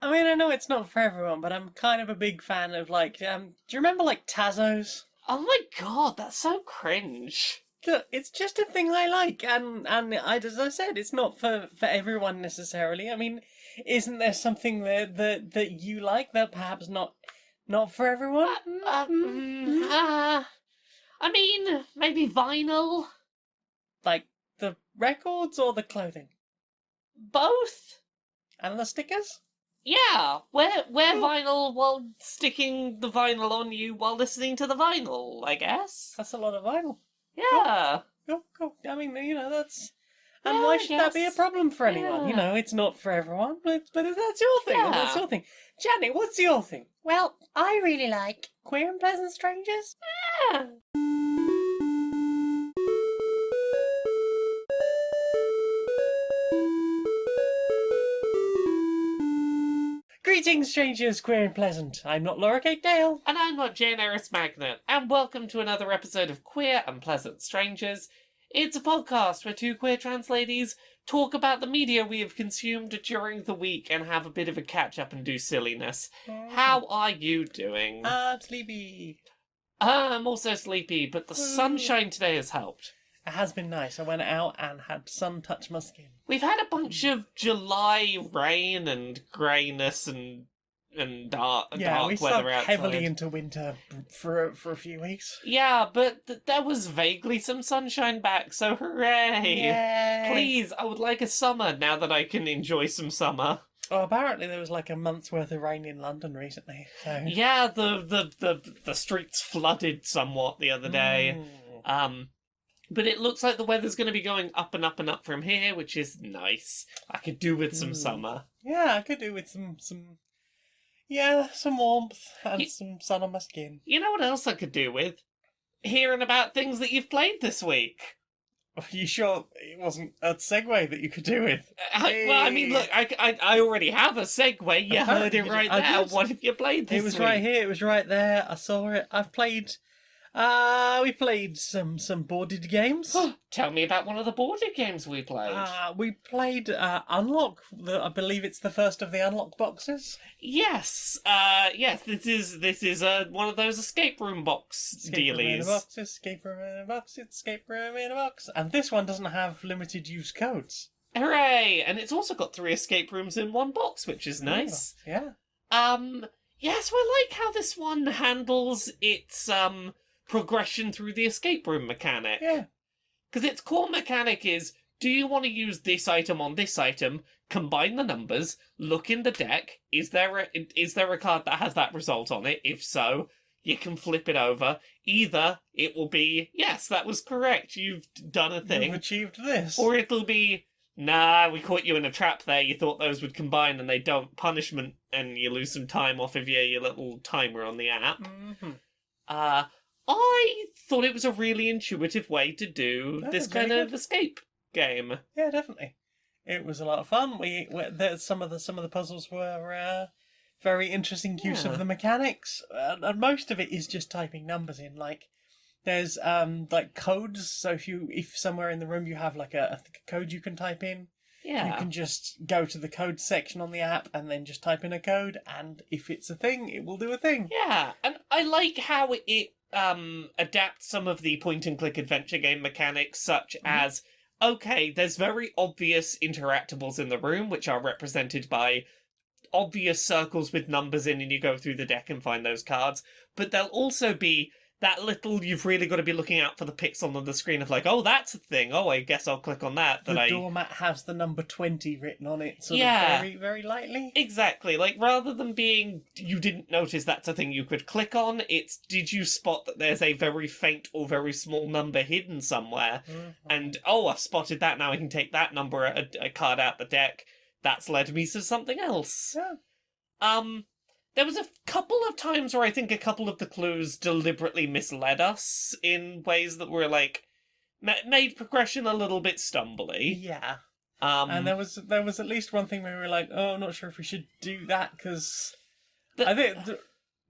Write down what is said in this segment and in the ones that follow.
I mean, I know it's not for everyone, but I'm kind of a big fan of, like, do you remember, like, Tazos? Oh my god, that's so cringe. Look, it's just a thing I like, and as I said, it's not for everyone necessarily. I mean, isn't there something that you like that perhaps not for everyone? I mean, maybe vinyl? Like the records or the clothing Both? and the stickers? Yeah, wear Cool. vinyl while sticking the vinyl on you while listening to the vinyl, I guess. That's a lot of vinyl. Yeah. Cool. I mean, that's. And Yeah, why I should that be a guess. problem for anyone? Yeah. It's not for everyone, but that's your thing. Yeah. That's your thing. Janet, what's your thing? Well, I really like Queer and Pleasant Strangers. Yeah. Greetings, strangers, queer and pleasant. I'm not Laura Kate Dale. And I'm not Jane Aerith Magnet, and welcome to another episode of Queer and Pleasant Strangers. It's a podcast where two queer trans ladies talk about the media we have consumed during the week and have a bit of a catch-up and do silliness. How are you doing? I'm sleepy. I'm also sleepy, but the sunshine today has helped. It has been nice. I went out and had sun touch my skin. We've had a bunch of July rain and greyness and dark we weather slumped outside. heavily into winter for a few weeks. Yeah, but there was vaguely some sunshine back, so hooray! Yay. Please, I would like a summer now that I can enjoy some summer. Oh, apparently there was like a month's worth of rain in London recently. So Yeah, the streets flooded somewhat the other day. But it looks like the weather's going to be going up and up and up from here, which is nice. I could do with some summer. Yeah, I could do with some warmth and some sun on my skin. You know what else I could do with? Hearing about things that you've played this week. Are you sure it wasn't a segue that you could do with? Well, I mean, look, I already have a segue. You heard it right there. What have you played this week? It was right here. It was right there. I saw it. I've played. We played some boarded games. Tell me about one of the boarded games we played. We played Unlock. I believe it's the first of the Unlock boxes. Yes. Yes. This is one of those escape room box dealies. Escape room in a box. Escape room in a box. And this one doesn't have limited use codes. Hooray! And it's also got 3 escape rooms in one box, which is nice. Yeah. Yes, I like how this one handles its progression through the escape room mechanic. Yeah. Because its core mechanic is, do you want to use this item on this item, combine the numbers, look in the deck, is there a card that has that result on it? If so, you can flip it over. Either it will be, yes, that was correct, you've done a thing. You've achieved this. Or it'll be, nah, we caught you in a trap there, you thought those would combine and they don't, punishment, and you lose some time off of your little timer on the app. Mm-hmm. I thought it was a really intuitive way to do this kind of escape game. Yeah, definitely. It was a lot of fun. Some of the puzzles were very interesting use of the mechanics, and most of it is just typing numbers in. Like, there's like codes. So if somewhere in the room you have like a code you can type in, you can just go to the code section on the app and then just type in a code, and if it's a thing, it will do a thing. Yeah, and I like how it adapts some of the point-and-click adventure game mechanics, such as, okay, there's very obvious interactables in the room, which are represented by obvious circles with numbers in, and you go through the deck and find those cards, but there'll also be that little, you've really got to be looking out for the pixel on the screen of like, oh, that's a thing, oh, I guess I'll click on that. The doormat has the number 20 written on it, sort of very, very lightly. Exactly, like, rather than being, you didn't notice that's a thing you could click on, it's, did you spot that there's a very faint or very small number hidden somewhere, and, oh, I've spotted that, now I can take that number, a card out the deck, that's led me to something else. Yeah. There was a couple of times where I think a couple of the clues deliberately misled us in ways that were, like, made progression a little bit stumbly. Yeah. And there was at least one thing where we were like, oh, I'm not sure if we should do that, because I think,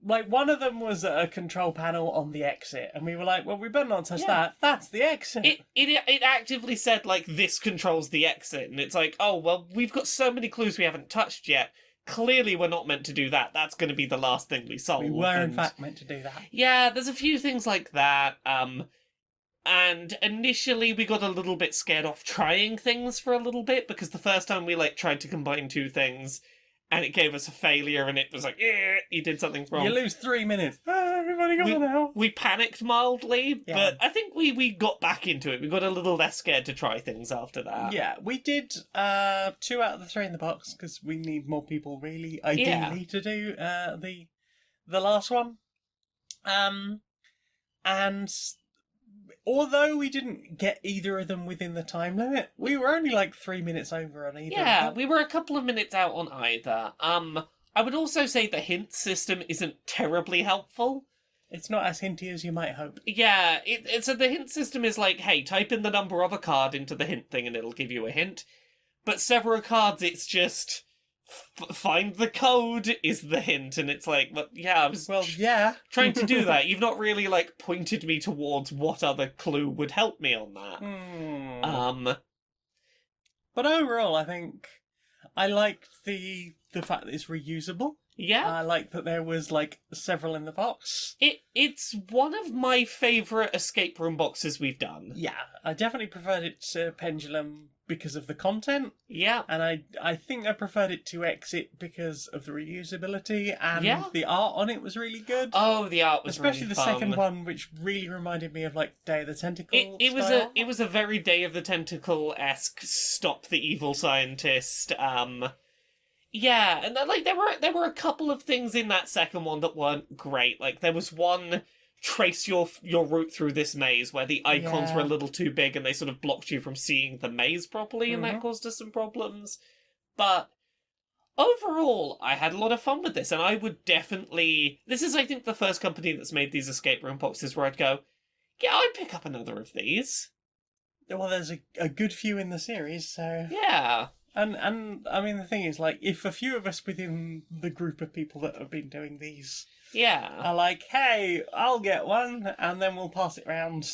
like, one of them was a control panel on the exit, and we were like, well, we better not touch that. That's the exit. It actively said, like, this controls the exit, and it's like, oh, well, we've got so many clues we haven't touched yet. clearly we're not meant to do that. That's going to be the last thing we solve. We were, in and- fact, meant to do that. Yeah, there's a few things like that. And initially we got a little bit scared off trying things for a little bit, because the first time we tried to combine two things and it gave us a failure and it was like, yeah, you did something wrong. You lose 3 minutes. Everybody go now. We panicked mildly, Yeah. but I think we got back into it. We got a little less scared to try things after that. Yeah, we did 2 out of the 3 in the box, because we need more people, really, ideally, to do the last one. And although we didn't get either of them within the time limit, we were only 3 minutes over on either. Yeah, we were a couple of minutes out on either. I would also say the hint system isn't terribly helpful. It's not as hinty as you might hope. Yeah, so the hint system is hey, type in the number of a card into the hint thing and it'll give you a hint. But several cards, it's just find the code is the hint, and it's but yeah, I was trying to do that. You've not really pointed me towards what other clue would help me on that. But overall, I think I liked the fact that it's reusable. Yeah. I like that there was several in the box. It's one of my favourite escape room boxes we've done. Yeah, I definitely preferred it to Pendulum because of the content. Yeah. And I think I preferred it to Exit because of the reusability, and Yeah. the art on it was really good. Oh, the art was especially really the fun. second one, which really reminded me of Day of the Tentacle. It was a very Day of the Tentacle-esque stop the evil scientist. Yeah, and there were a couple of things in that second one that weren't great. There was one, trace your route through this maze, where the icons were a little too big and they sort of blocked you from seeing the maze properly, and that caused us some problems. But overall, I had a lot of fun with this, and I would definitely... This is, I think, the first company that's made these escape room boxes where I'd go, yeah, I'd pick up another of these. Well, there's a good few in the series, so... Yeah. And I mean, the thing is, if a few of us within the group of people that have been doing these are hey, I'll get one, and then we'll pass it round.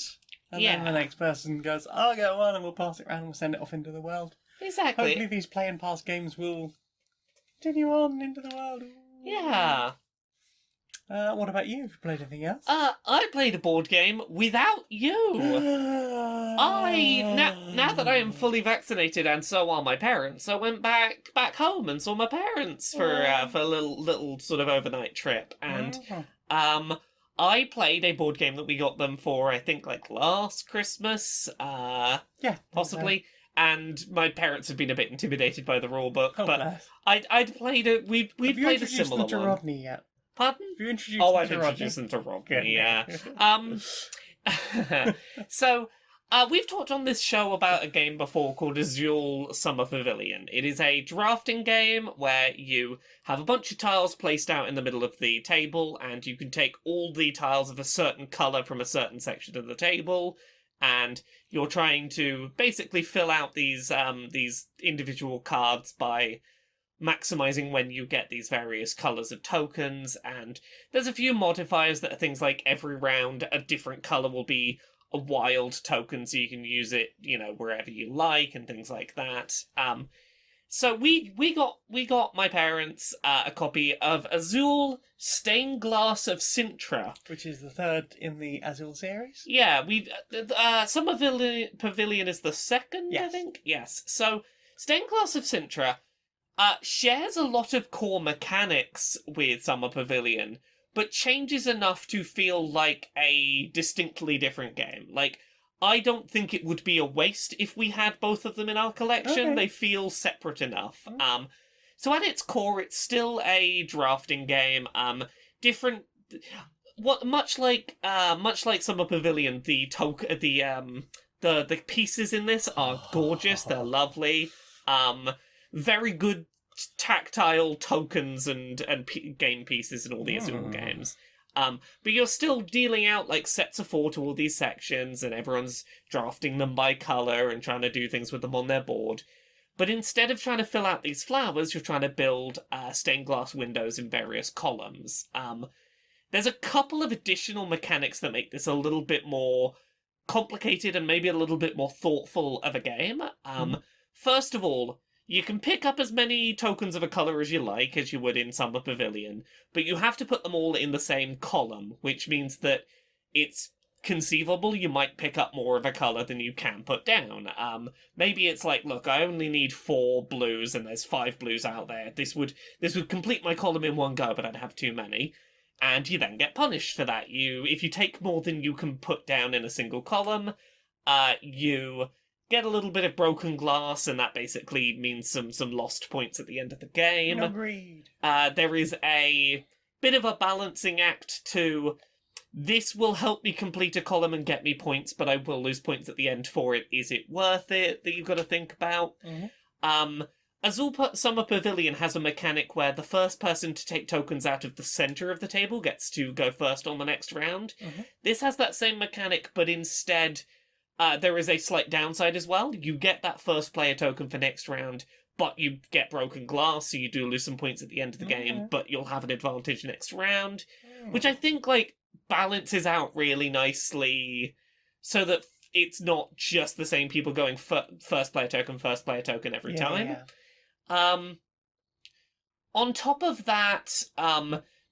And then the next person goes, I'll get one, and we'll pass it round, and we'll send it off into the world. Exactly. Hopefully these play and pass games will continue on into the world. Yeah. What about you? Have you played anything else? I played a board game without you. Now that I am fully vaccinated, and so are my parents, I went back home and saw my parents for a little sort of overnight trip, and I played a board game that we got them for, I think, last Christmas. Possibly. And my parents had been a bit intimidated by the rule book, but bless. I'd played it. We'd played a similar Have you introduced them to one. Rodney yet? Pardon? Have you introduced Oh, them I've to Rodney? introduced them to Rodney, yeah. So, we've talked on this show about a game before called Azul Summer Pavilion. It is a drafting game where you have a bunch of tiles placed out in the middle of the table, and you can take all the tiles of a certain colour from a certain section of the table, and you're trying to basically fill out these individual cards by maximizing when you get these various colours of tokens, and there's a few modifiers that are things like every round a different colour will be a wild token, so you can use it, wherever you like, and things like that. So we got my parents a copy of Azul Stained Glass of Sintra, which is the third in the Azul series. Yeah, Summer Pavilion is the second, I think. Yes. So Stained Glass of Sintra shares a lot of core mechanics with Summer Pavilion, but changes enough to feel like a distinctly different game. I don't think it would be a waste if we had both of them in our collection. Okay. They feel separate enough. So at its core, it's still a drafting game. Different, much like Summer Pavilion, the pieces in this are gorgeous. They're lovely. Very good tactile tokens and game pieces in all the Azul games. But you're still dealing out sets of 4 to all these sections, and everyone's drafting them by colour and trying to do things with them on their board. But instead of trying to fill out these flowers, you're trying to build stained glass windows in various columns. There's a couple of additional mechanics that make this a little bit more complicated and maybe a little bit more thoughtful of a game. First of all, You can pick up as many tokens of a colour as you like, as you would in Summer Pavilion, but you have to put them all in the same column, which means that it's conceivable you might pick up more of a colour than you can put down. Maybe it's like, look, I only need 4 blues and there's 5 blues out there. This would complete my column in one go, but I'd have too many. And you then get punished for that. If you take more than you can put down in a single column, you get a little bit of broken glass, and that basically means some lost points at the end of the game. Agreed. There is a bit of a balancing act to, this will help me complete a column and get me points, but I will lose points at the end for it. Is it worth it? That you've got to think about. Mm-hmm. Azul Summer Pavilion has a mechanic where the first person to take tokens out of the centre of the table gets to go first on the next round. Mm-hmm. This has that same mechanic, but instead there is a slight downside as well. You get that first player token for next round, but you get broken glass, so you do lose some points at the end of the game, but you'll have an advantage next round, which I think, like, balances out really nicely so that it's not just the same people going first player token every time. Yeah. On top of that,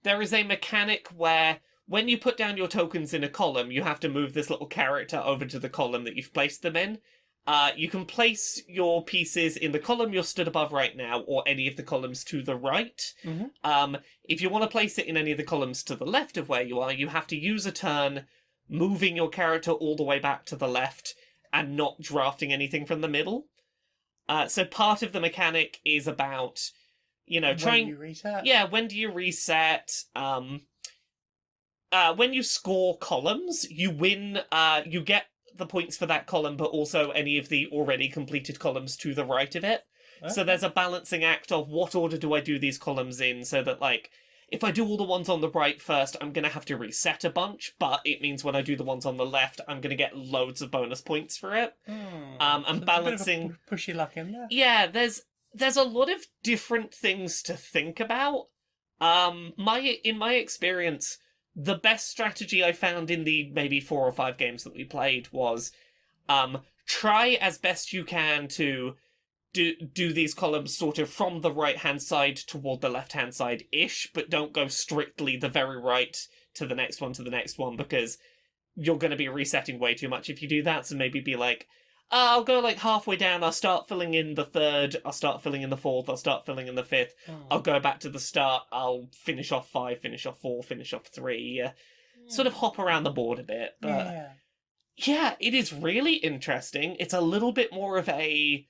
there is a mechanic where when you put down your tokens in a column, you have to move this little character over to the column that you've placed them in. You can place your pieces in the column you're stood above right now, or any of the columns to the right. Mm-hmm. If you want to place it in any of the columns to the left of where you are, you have to use a turn moving your character all the way back to the left and not drafting anything from the middle. So part of the mechanic is about, trying... When you reset? Yeah, when do you reset? When you score columns, you win, you get the points for that column, but also any of the already completed columns to the right of it. Okay. So there's a balancing act of what order do I do these columns in, so that, like, if I do all the ones on the right first, I'm going to have to reset a bunch, but it means when I do the ones on the left, I'm going to get loads of bonus points for it. So I'm balancing... a bit of pushy luck in there. Yeah, there's a lot of different things to think about. In my experience, the best strategy I found in the maybe 4 or 5 games that we played was try as best you can to do these columns sort of from the right-hand side toward the left-hand side-ish, but don't go strictly the very right to the next one, because you're going to be resetting way too much if you do that. So maybe be like, I'll go like halfway down, I'll start filling in the 3rd, I'll start filling in the 4th, I'll start filling in the 5th, I'll go back to the start, I'll finish off 5, finish off 4, finish off 3, sort of hop around the board a bit. But yeah, it is really interesting. It's a little bit more of a...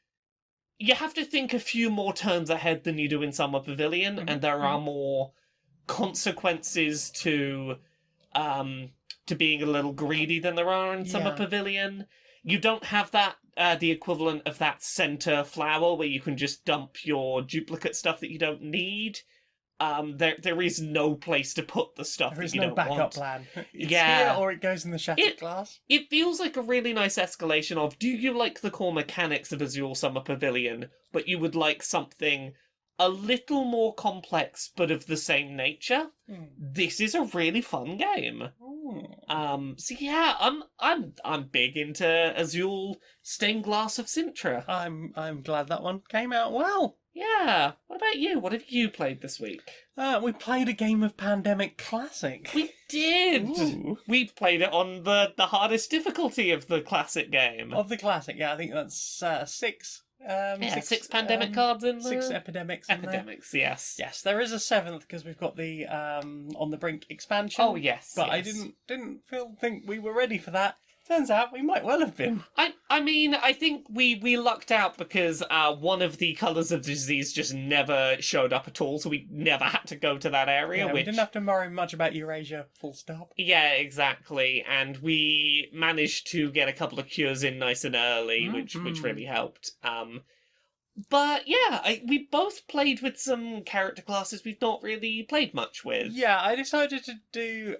You have to think a few more turns ahead than you do in Summer Pavilion, and there are more consequences to being a little greedy than there are in Summer Pavilion. You don't have that the equivalent of that center flower where you can just dump your duplicate stuff that you don't need. There is no place to put the stuff that you don't want. There is no backup plan. It's here or it goes in the shattered glass. It feels like a really nice escalation of, do you like the core mechanics of Azul Summer Pavilion, but you would like something a little more complex but of the same nature? This is a really fun game. So yeah, I'm big into Azul Stained Glass of Sintra. I'm glad that one came out well. Yeah. What about you? What have you played this week? We played a game of Pandemic Classic. We did! Ooh. We played it on the hardest difficulty of the classic game. Of the classic, yeah, I think that's 6. 6 pandemic cards in there. 6 epidemics in there. Epidemics, yes. Yes, there is a 7th because we've got the On the Brink expansion. Oh, yes. But yes. I didn't think we were ready for that. Turns out we might well have been. I mean, I think we lucked out because one of the colours of disease just never showed up at all, so we never had to go to that area. Yeah, we didn't have to worry much about Eurasia, full stop. Yeah, exactly. And we managed to get a couple of cures in nice and early, which really helped. But yeah, we both played with some character classes we've not really played much with. Yeah, I decided to do,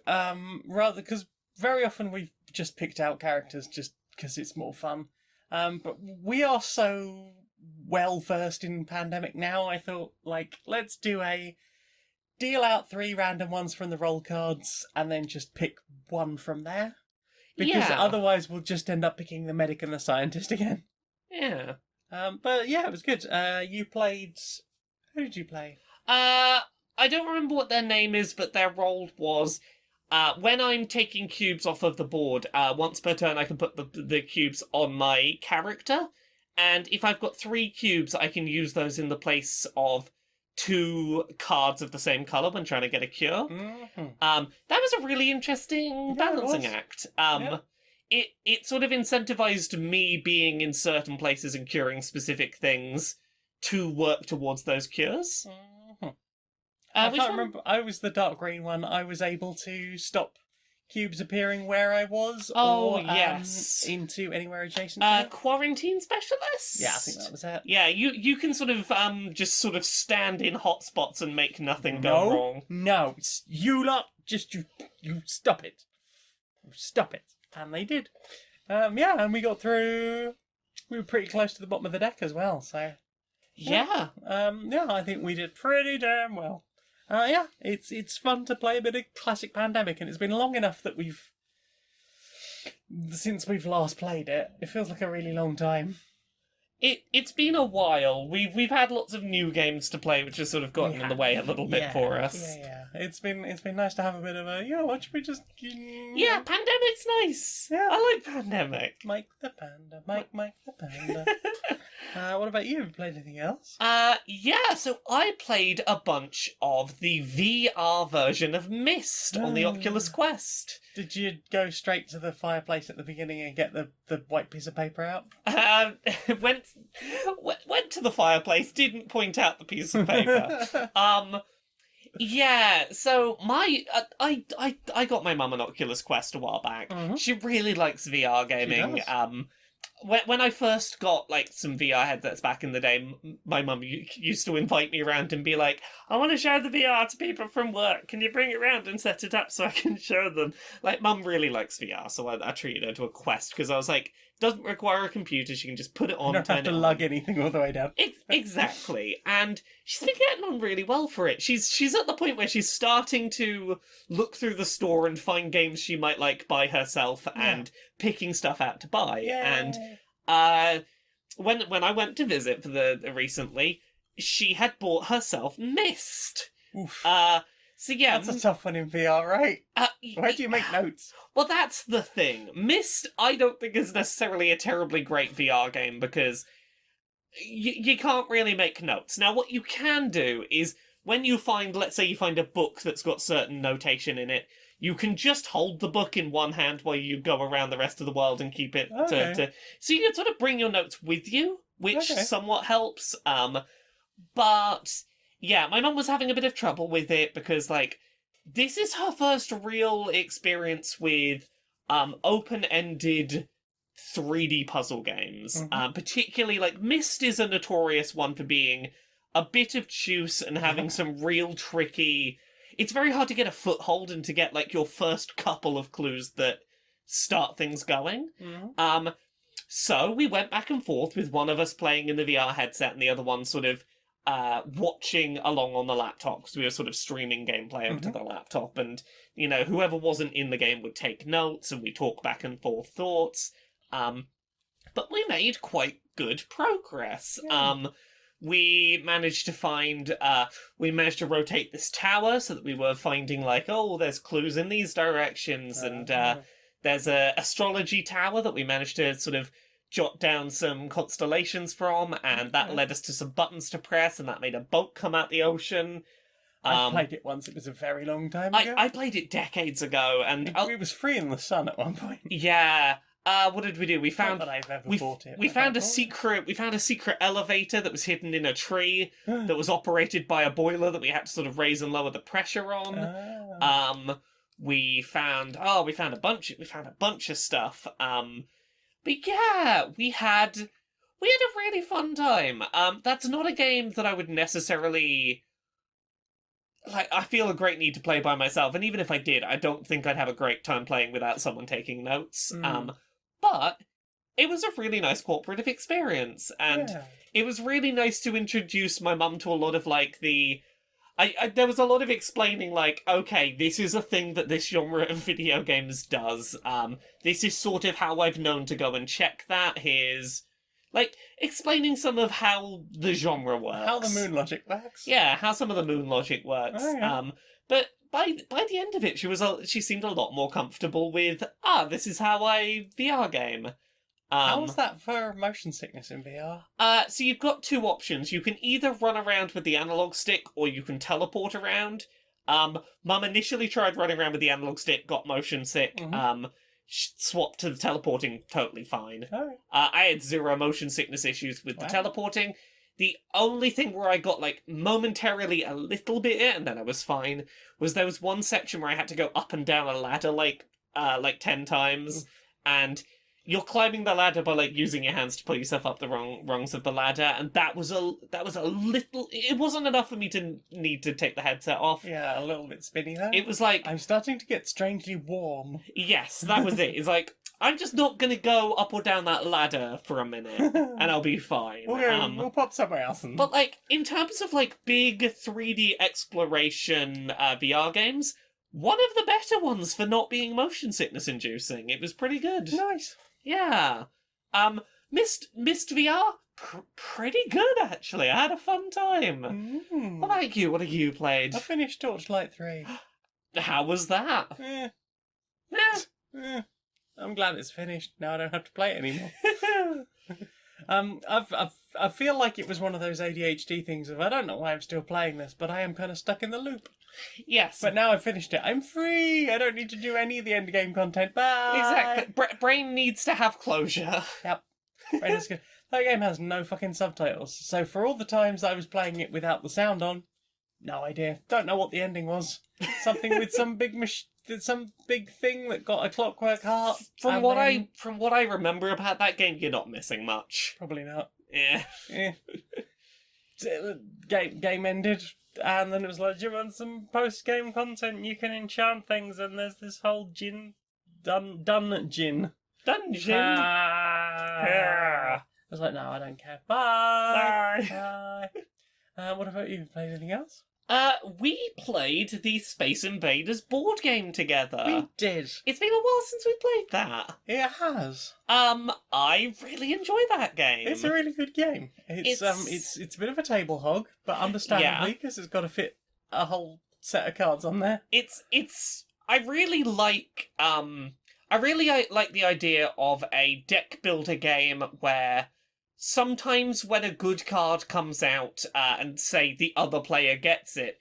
rather, because very often we've just picked out characters just because it's more fun. But we are so well versed in Pandemic now, I thought, let's deal out 3 random ones from the roll cards and then just pick one from there. Because otherwise we'll just end up picking the medic and the scientist again. Yeah. But yeah, it was good. You played. Who did you play? I don't remember what their name is, but their role was when I'm taking cubes off of the board, once per turn I can put the cubes on my character, and if I've got 3 cubes, I can use those in the place of 2 cards of the same colour when trying to get a cure. Mm-hmm. That was a really interesting balancing act. Yeah. It sort of incentivized me being in certain places and curing specific things to work towards those cures. Mm-hmm. I Which can't one? remember. I was the dark green one. I was able to stop cubes appearing where I was, Oh, or yes. into anywhere adjacent. To it. Quarantine specialists? Yeah, I think that was it. Yeah, you can sort of just sort of stand in hotspots and make nothing go wrong. No, it's you lot. Just you stop it. Stop it. And they did. Yeah, and we got through. We were pretty close to the bottom of the deck as well, so. Yeah. Yeah, I think we did pretty damn well. Yeah, it's fun to play a bit of classic Pandemic, and it's been long enough that since we've last played it. It feels like a really long time. It's been a while. We've had lots of new games to play, which has sort of gotten in the way a little bit for us. Yeah. It's been nice to have a bit of a, what should we just... Yeah, Pandemic's nice. Yeah. I like Pandemic. Mike the Panda, Mike the Panda. What about you? Have you played anything else? Yeah, so I played a bunch of the VR version of Myst on the Oculus Quest. Did you go straight to the fireplace at the beginning and get the white piece of paper out? Went to the fireplace, didn't point out the piece of paper. Yeah, so I got my mum an Oculus Quest a while back. Mhm. She really likes VR gaming. She does. When I first got like some VR headsets back in the day, my mum used to invite me around and be like, "I want to show the VR to people from work. Can you bring it around and set it up so I can show them?" Like, Mum really likes VR, so I treated her to a Quest because I was like, doesn't require a computer. She can just put it on. You don't have to lug anything all the way down. Exactly, and she's been getting on really well for it. She's at the point where she's starting to look through the store and find games she might like by herself and picking stuff out to buy. Yay. And when I went to visit recently, she had bought herself Myst. Oof. So yeah, That's a tough one in VR, right? Where do you make notes? Well, that's the thing. Myst, I don't think is necessarily a terribly great VR game because you can't really make notes. Now, what you can do is when you find, let's say you find a book that's got certain notation in it, you can just hold the book in one hand while you go around the rest of the world and keep it so you can sort of bring your notes with you, which somewhat helps. But yeah, my mum was having a bit of trouble with it because, like, this is her first real experience with open-ended 3D puzzle games. Particularly, like, Myst is a notorious one for being a bit obtuse and having some real tricky... It's very hard to get a foothold and to get, like, your first couple of clues that start things going. So we went back and forth with one of us playing in the VR headset and the other one sort of watching along on the laptop, because we were sort of streaming gameplay over to the laptop, and whoever wasn't in the game would take notes and we talk back and forth thoughts, but we made quite good progress. We managed to rotate this tower so that we were finding, like, oh, there's clues in these directions, and there's a astrology tower that we managed to sort of jot down some constellations from, and that led us to some buttons to press, and that made a boat come out the ocean. I played it once. It was a very long time ago. I played it decades ago, and it was free in the sun at one point. Yeah. What did we do? We found Not that I've ever bought it. We found a secret elevator that was hidden in a tree that was operated by a boiler that we had to sort of raise and lower the pressure on. We found a bunch of stuff. But yeah, we had a really fun time. That's not a game that I would necessarily... Like, I feel a great need to play by myself, and even if I did, I don't think I'd have a great time playing without someone taking notes. But it was a really nice cooperative experience, and it was really nice to introduce my mum to a lot of, like, there was a lot of explaining, like, okay, this is a thing that this genre of video games does. This is sort of how I've known to go and check that. Here's like explaining some of how the genre works, How the moon logic works. Yeah, how some of the moon logic works. Oh, yeah. But by the end of it, she seemed a lot more comfortable with this is how I VR game. How was that for motion sickness in VR? So you've got two options. You can either run around with the analog stick, or you can teleport around. Mum initially tried running around with the analog stick, got motion sick. Mhm. Swapped to the teleporting, totally fine. Oh. I had zero motion sickness issues with the Wow. teleporting. The only thing where I got like momentarily a little bit and then I was fine was there was one section where I had to go up and down a ladder like 10 times, and you're climbing the ladder by like using your hands to pull yourself up the wrong rungs of the ladder, and that was a little. It wasn't enough for me to need to take the headset off. Yeah, a little bit spinny there. It was like I'm starting to get strangely warm. yes, that was it. It's like I'm just not gonna go up or down that ladder for a minute, and I'll be fine. We'll pop somewhere else. But like in terms of like big 3D exploration VR games, one of the better ones for not being motion sickness inducing. It was pretty good. Nice. Yeah. Myst VR, pretty good actually. I had a fun time. What about you? What have you played? I finished Torchlight 3. How was that? Eh, Yeah. I'm glad it's finished. Now I don't have to play it anymore. I feel like it was one of those ADHD things of I don't know why I'm still playing this, but I am kind of stuck in the loop. Yes. But now I've finished it. I'm free. I don't need to do any of the end game content. Bye. Exactly. Brain needs to have closure. Yep. Right, that's good. That game has no fucking subtitles. So for all the times I was playing it without the sound on, no idea. Don't know what the ending was. Something with some big thing that got a clockwork heart. From what I remember about that game, you're not missing much. Probably not. Yeah. Yeah. Game ended, and then it was like, do you want some post-game content? You can enchant things, and there's this whole dungeon. Dungeon. I was like, no, I don't care. Bye. Bye. What about you? Played anything else? We played the Space Invaders board game together. We did. It's been a while since we played that. It has. I really enjoy that game. It's a really good game. It's a bit of a table hog, but understandably because it's got to fit a whole set of cards on there. I really like the idea of a deck builder game where sometimes when a good card comes out and say the other player gets it,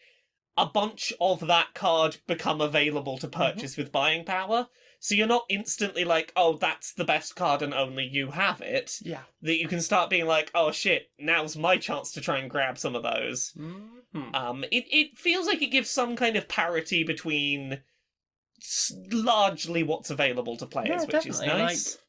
a bunch of that card become available to purchase with buying power. So you're not instantly like, oh, that's the best card and only you have it. Yeah. That you can start being like, oh shit, now's my chance to try and grab some of those. Mm-hmm. It feels like it gives some kind of parity between largely what's available to players, which is nice.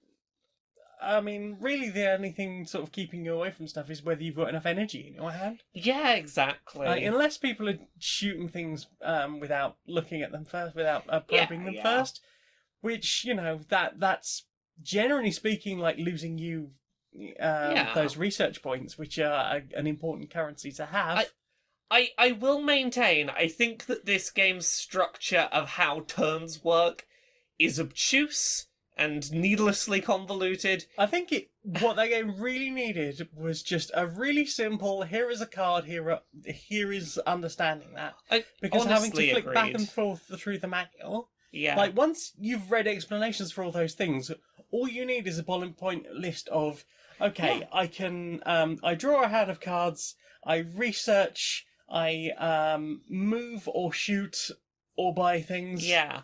I mean, really the only thing sort of keeping you away from stuff is whether you've got enough energy in your hand. Yeah, exactly. Unless people are shooting things without looking at them first, without probing them first, which, that's generally speaking like losing you those research points, which are an important currency to have. I will maintain, I think that this game's structure of how turns work is obtuse and needlessly convoluted. I think what that game really needed was just a really simple, here is a card, here is understanding that. Because having to flick back and forth through the manual, like once you've read explanations for all those things, all you need is a bullet point list of, okay, I can, I draw a hand of cards, I research, I move or shoot or buy things. Yeah.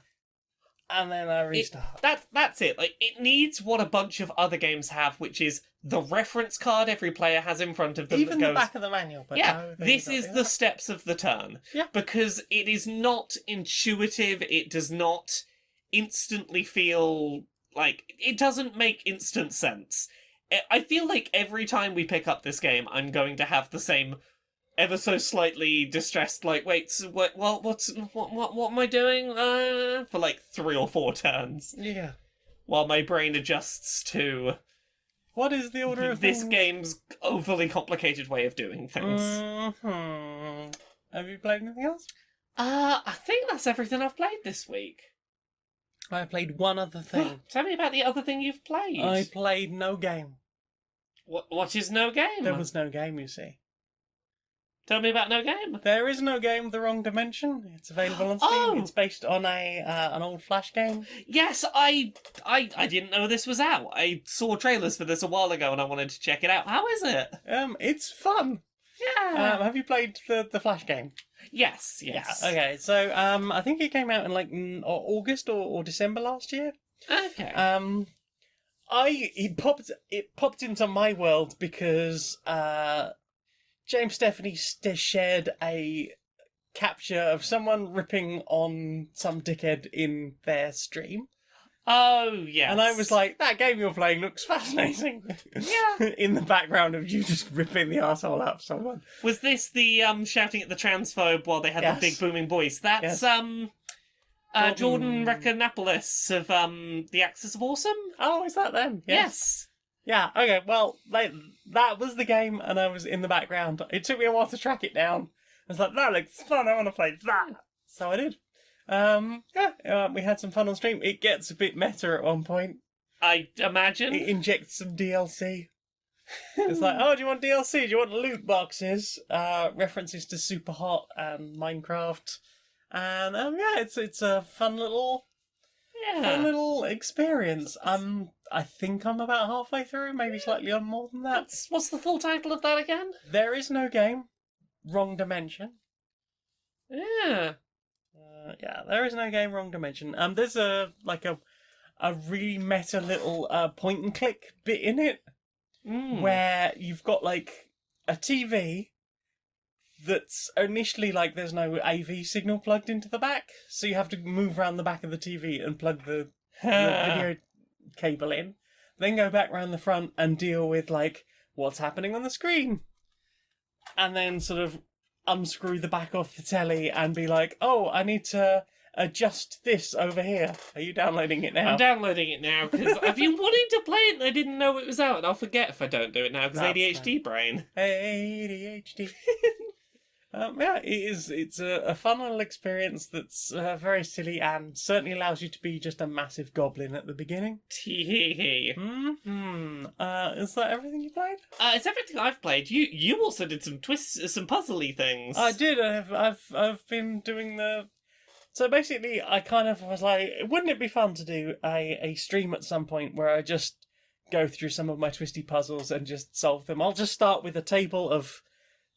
And then I restart. That's it. Like, it needs what a bunch of other games have, which is the reference card every player has in front of them. Even that goes, the back of the manual. But yeah, this is the steps of the turn. Yeah. Because it is not intuitive. It does not instantly feel like... It doesn't make instant sense. I feel like every time we pick up this game, I'm going to have the same... ever so slightly distressed, like, wait, so what am I doing? For like 3 or 4 turns. Yeah. While my brain adjusts to... What is the order of this things? game's overly complicated way of doing things. Mm-hmm. Have you played anything else? I think that's everything I've played this week. I played one other thing. Tell me about the other thing you've played. I played no game. What is no game? There was no game, you see. Tell me about no game. There is no game, The Wrong Dimension. It's available on Steam. Oh! It's based on an old Flash game. Yes, I didn't know this was out. I saw trailers for this a while ago and I wanted to check it out. How is it? It's fun. Yeah. Have you played the Flash game? Yes. Yeah. Okay. So I think it came out in like August or December last year. Okay. It popped into my world because James Stephanie shared a capture of someone ripping on some dickhead in their stream. Oh, yes. And I was like, that game you're playing looks fascinating. Yeah. In the background of you just ripping the arsehole out of someone. Was this the shouting at the transphobe while they had Yes. the big booming voice? That's Jordan Rekanopoulos of The Axis of Awesome? Oh, is that them? Yes. Yeah, okay, well, that was the game, and I was in the background. It took me a while to track it down. I was like, that looks fun, I want to play that. So I did. We had some fun on stream. It gets a bit meta at one point. I imagine. It injects some DLC. It's like, oh, do you want DLC? Do you want loot boxes? References to Superhot and Minecraft. And, it's a fun little experience. I think I'm about halfway through, maybe slightly on more than that. What's the full title of that again? There is no game. Wrong Dimension. Yeah. There is no game. Wrong Dimension. There's a really meta little point and click bit in it where you've got like a TV that's initially like there's no AV signal plugged into the back, so you have to move around the back of the TV and plug the video cable in, then go back round the front and deal with like what's happening on the screen, and then sort of unscrew the back off the telly and be like, oh, I need to adjust this over here. Are you downloading it now? I'm downloading it now because I've been wanting to play it and I didn't know it was out, and I'll forget if I don't do it now because ADHD brain. ADHD. It's a fun little experience that's very silly and certainly allows you to be just a massive goblin at the beginning. Tee. Is that everything you played? It's everything I've played. You also did some some puzzly things. I did. I've been doing the. So basically, I kind of was like, wouldn't it be fun to do a stream at some point where I just go through some of my twisty puzzles and just solve them? I'll just start with a table of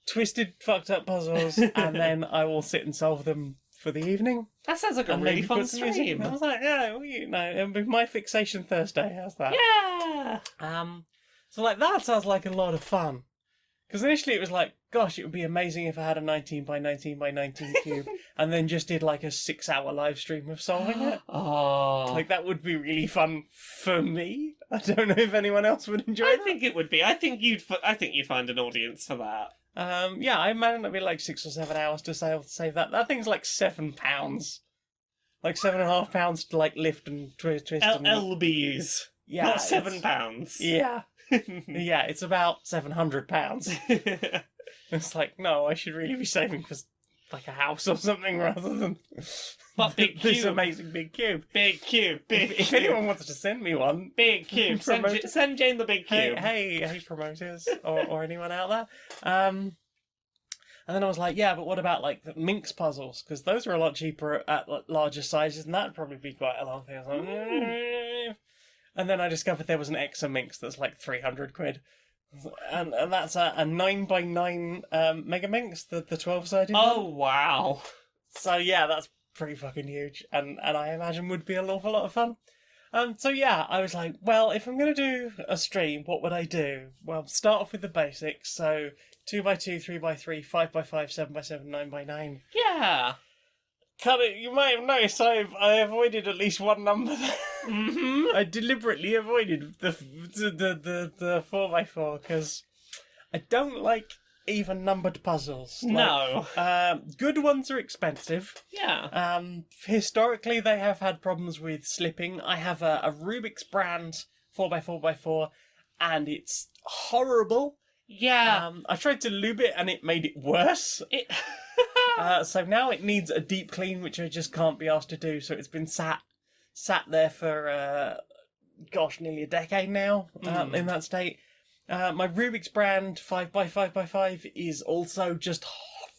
twisted, fucked up puzzles, and then I will sit and solve them for the evening. That sounds like a really fun stream. I was like, it'll be my fixation Thursday. How's that? Yeah. So like that sounds like a lot of fun. Because initially it was like, gosh, it would be amazing if I had a 19 by 19 by 19 cube, and then just did like a 6-hour live stream of solving it. Oh, Like that would be really fun for me. I don't know if anyone else would enjoy I that. think it would be. I think you'd find an audience for that. I imagine it'd be like 6 or 7 hours to save that. That thing's like £7. Like £7.5 to like lift and twist and... LBs. Yeah, Not £7. Yeah. Yeah, it's about £700. It's like, no, I should really be saving for like a house or something rather than But big this cube. amazing big cube. Big cube. Big If cube. anyone wants to send me one, Big cube. Send Jane the big cube. hey promoters or anyone out there. And then I was like, yeah, but what about like the Minx puzzles? Because those are a lot cheaper at larger sizes, and that'd probably be quite a long thing. I was like, and then I discovered there was an Exa Minx that's like 300 quid. And that's a 9 by 9 Mega Minx, the 12-sided Oh, one. wow. So yeah, that's pretty fucking huge, and I imagine would be an awful lot of fun. So yeah, I was like, well, if I'm going to do a stream, what would I do? Well, start off with the basics, so 2x2, 3x3, 5x5, 7x7, 9x9. Yeah. You might have noticed I avoided at least one number there. Mm-hmm. I deliberately avoided the 4x4 because I don't like even numbered puzzles. No. Good ones are expensive. Yeah. Historically, they have had problems with slipping. I have a Rubik's brand 4x4x4, and it's horrible. Yeah. I tried to lube it, and it made it worse. So now it needs a deep clean, which I just can't be asked to do. So it's been sat there for nearly a decade now in that state. My Rubik's brand 5x5x5 is also just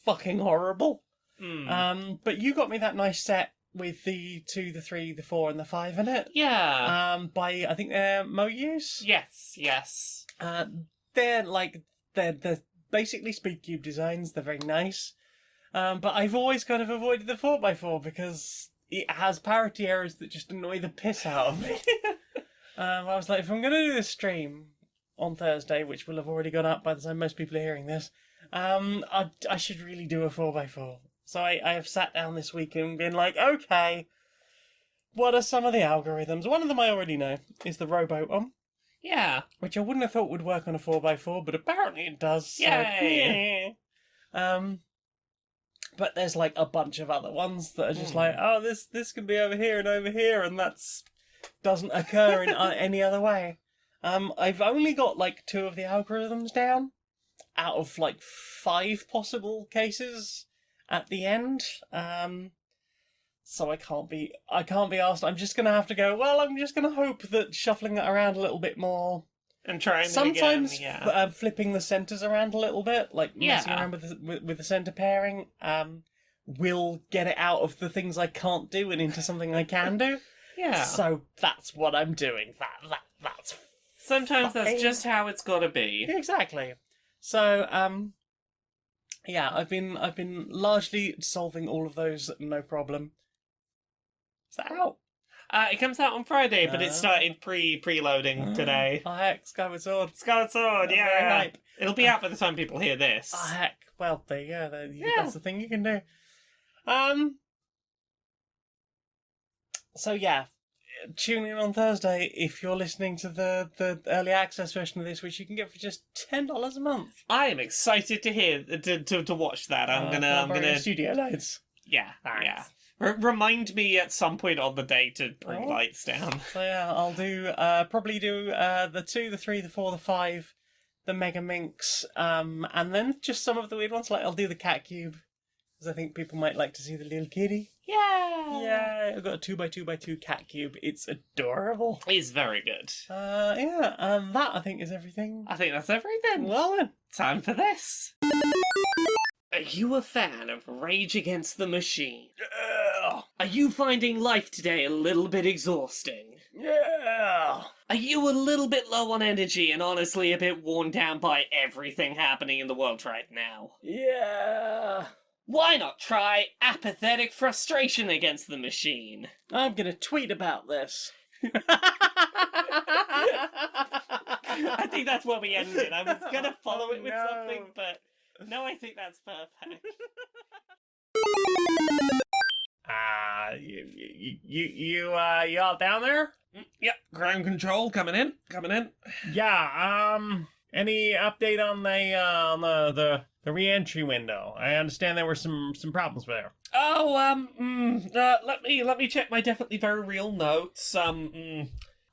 fucking horrible. But you got me that nice set with the 2, the 3, the 4, and the 5 in it. Yeah. By, I think they're Moyus. Yes. They're basically Speed Cube designs. They're very nice. But I've always kind of avoided the 4x4 because it has parity errors that just annoy the piss out of me. I was like, if I'm going to do this stream on Thursday, which will have already gone up by the time most people are hearing this, I should really do a 4x4. So I have sat down this week and been like, okay, what are some of the algorithms? One of them I already know is the rowboat one. Yeah. Which I wouldn't have thought would work on a 4x4, but apparently it does. So, Yay! But there's like a bunch of other ones that are just like, oh, this can be over here, and that's doesn't occur in any other way. I've only got like 2 of the algorithms down out of like 5 possible cases at the end. So I can't be asked. I'm just gonna have to go, well, I'm just gonna hope that shuffling it around a little bit more And trying sometimes it again, flipping the centers around a little bit, like messing around with the center pairing, will get it out of the things I can't do and into something I can do. Yeah. So that's what I'm doing. That's Sometimes fucking... that's just how it's gotta be. Exactly. So yeah, I've been largely solving all of those, no problem. Is that out? It comes out on Friday, but it started preloading today. Oh heck, Skyward Sword. Skyward Sword, yeah. Very hype. It'll be out by the time people hear this. Oh heck, well there you go. That's the thing you can do. So yeah, tune in on Thursday if you're listening to the early access version of this, which you can get for just $10 a month. I am excited to hear to watch that. I'm gonna studio lights. Yeah, Thanks. yeah. Remind me at some point on the day to bring lights down. So yeah, I'll do probably do the 2, the 3, the 4, the 5, the Mega Minx, and then just some of the weird ones. Like I'll do the Cat Cube because I think people might like to see the little kitty. Yeah, I've got a 2x2x2 Cat Cube. It's adorable. It's very good. Yeah, and that I think is everything. I think that's everything. Well then, time for this. Are you a fan of Rage Against the Machine? Yeah. Are you finding life today a little bit exhausting? Yeah. Are you a little bit low on energy and honestly a bit worn down by everything happening in the world right now? Yeah. Why not try apathetic frustration against the machine? I'm gonna tweet about this. I think that's where we ended. I was gonna follow it with something, but no, I think that's perfect. You all down there? Yep, ground control coming in. Yeah. Any update on the re-entry window? I understand there were some problems there. Oh, let me check my definitely very real notes.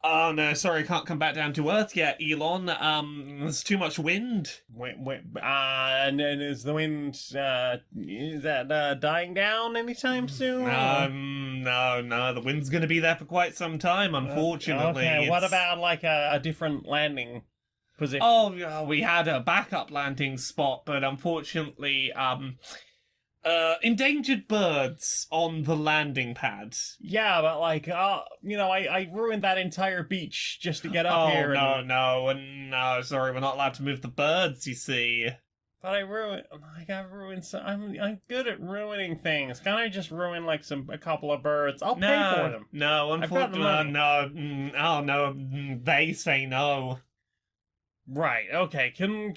Oh no, sorry, I can't come back down to Earth yet, Elon. There's too much wind. And is the wind, is that dying down anytime soon? No, the wind's gonna be there for quite some time, unfortunately. Okay, what about, like, a different landing position? Oh, we had a backup landing spot, but unfortunately, endangered birds on the landing pad. Yeah, but like, I ruined that entire beach just to get up here. No, sorry, we're not allowed to move the birds, you see. But I ruined some. I'm good at ruining things. Can't I just ruin like a couple of birds? I'll pay for them. No, unfortunately, no. They say no. Right. Okay. Can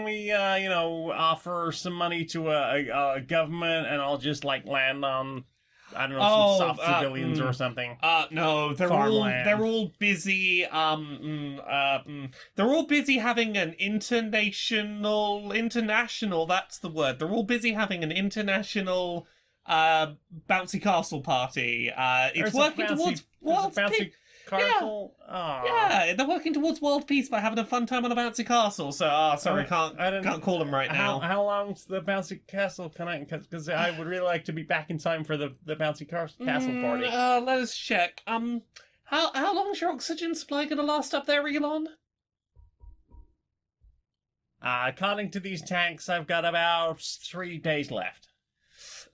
we offer some money to a government and I'll just like land on some soft civilians or something? No, they're all busy. They're all busy having an international. That's the word. They're all busy having an international bouncy castle party. It's working towards world peace. Castle? Yeah, they're working towards world peace by having a fun time on a bouncy castle. So, sorry, can't call them right now. How long's the bouncy castle? Because I would really like to be back in time for the bouncy castle party. Let us check. How long's your oxygen supply gonna last up there, Elon? According to these tanks, I've got about 3 days left.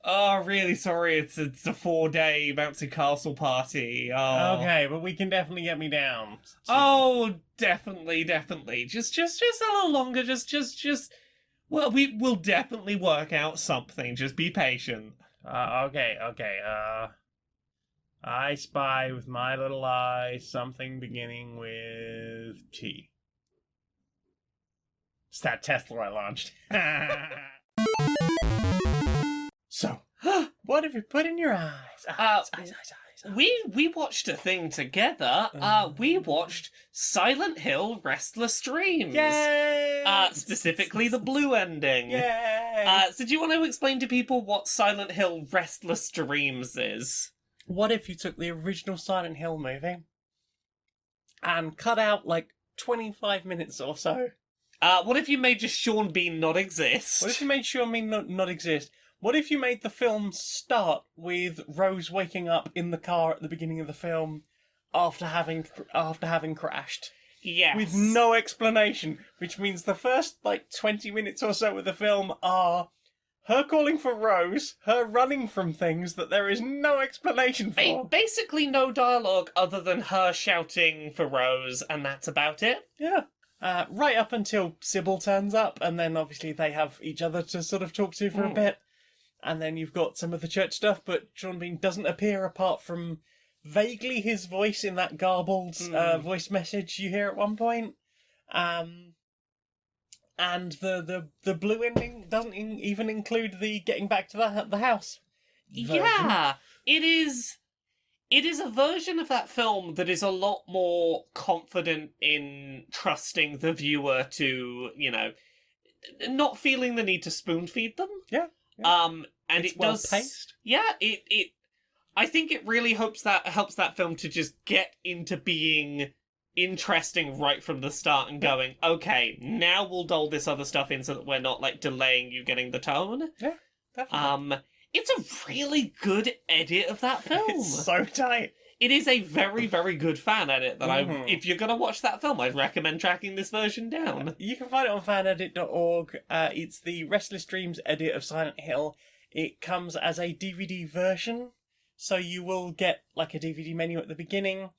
Oh, really sorry. It's a 4-day bouncy castle party. Oh. Okay, but we can definitely get me down. Oh, definitely. Just a little longer. Just. Well, we will definitely work out something. Just be patient. Okay. I spy with my little eye something beginning with T. It's that Tesla I launched. So, what have you put in your eyes? Eyes. We watched a thing together. We watched Silent Hill Restless Dreams. Yay! Specifically the blue ending. Yay! So do you want to explain to people what Silent Hill Restless Dreams is? What if you took the original Silent Hill movie and cut out like 25 minutes or so? What if you made just Sean Bean not exist? What if you made Sean Bean not exist? What if you made the film start with Rose waking up in the car at the beginning of the film after having crashed? Yes. With no explanation, which means the first, 20 minutes or so of the film are her calling for Rose, her running from things that there is no explanation for. Basically no dialogue other than her shouting for Rose, and that's about it. Yeah. Right up until Sybil turns up, and then obviously they have each other to sort of talk to for a bit. And then you've got some of the church stuff, but Sean Bean doesn't appear apart from vaguely his voice in that garbled voice message you hear at one point. And the blue ending doesn't even include the getting back to the house version. Yeah, it is a version of that film that is a lot more confident in trusting the viewer to, not feeling the need to spoon feed them. Yeah. And it's it does. well paced. Yeah, it. I think it really helps that film to just get into being interesting right from the start and going, okay, now we'll doll this other stuff in so that we're not delaying you getting the tone. Yeah, definitely. It's a really good edit of that film. It's so tight. It is a very, very good fan edit that if you're gonna watch that film, I'd recommend tracking this version down. You can find it on fanedit.org. It's the Restless Dreams edit of Silent Hill. It comes as a DVD version, so you will get a DVD menu at the beginning,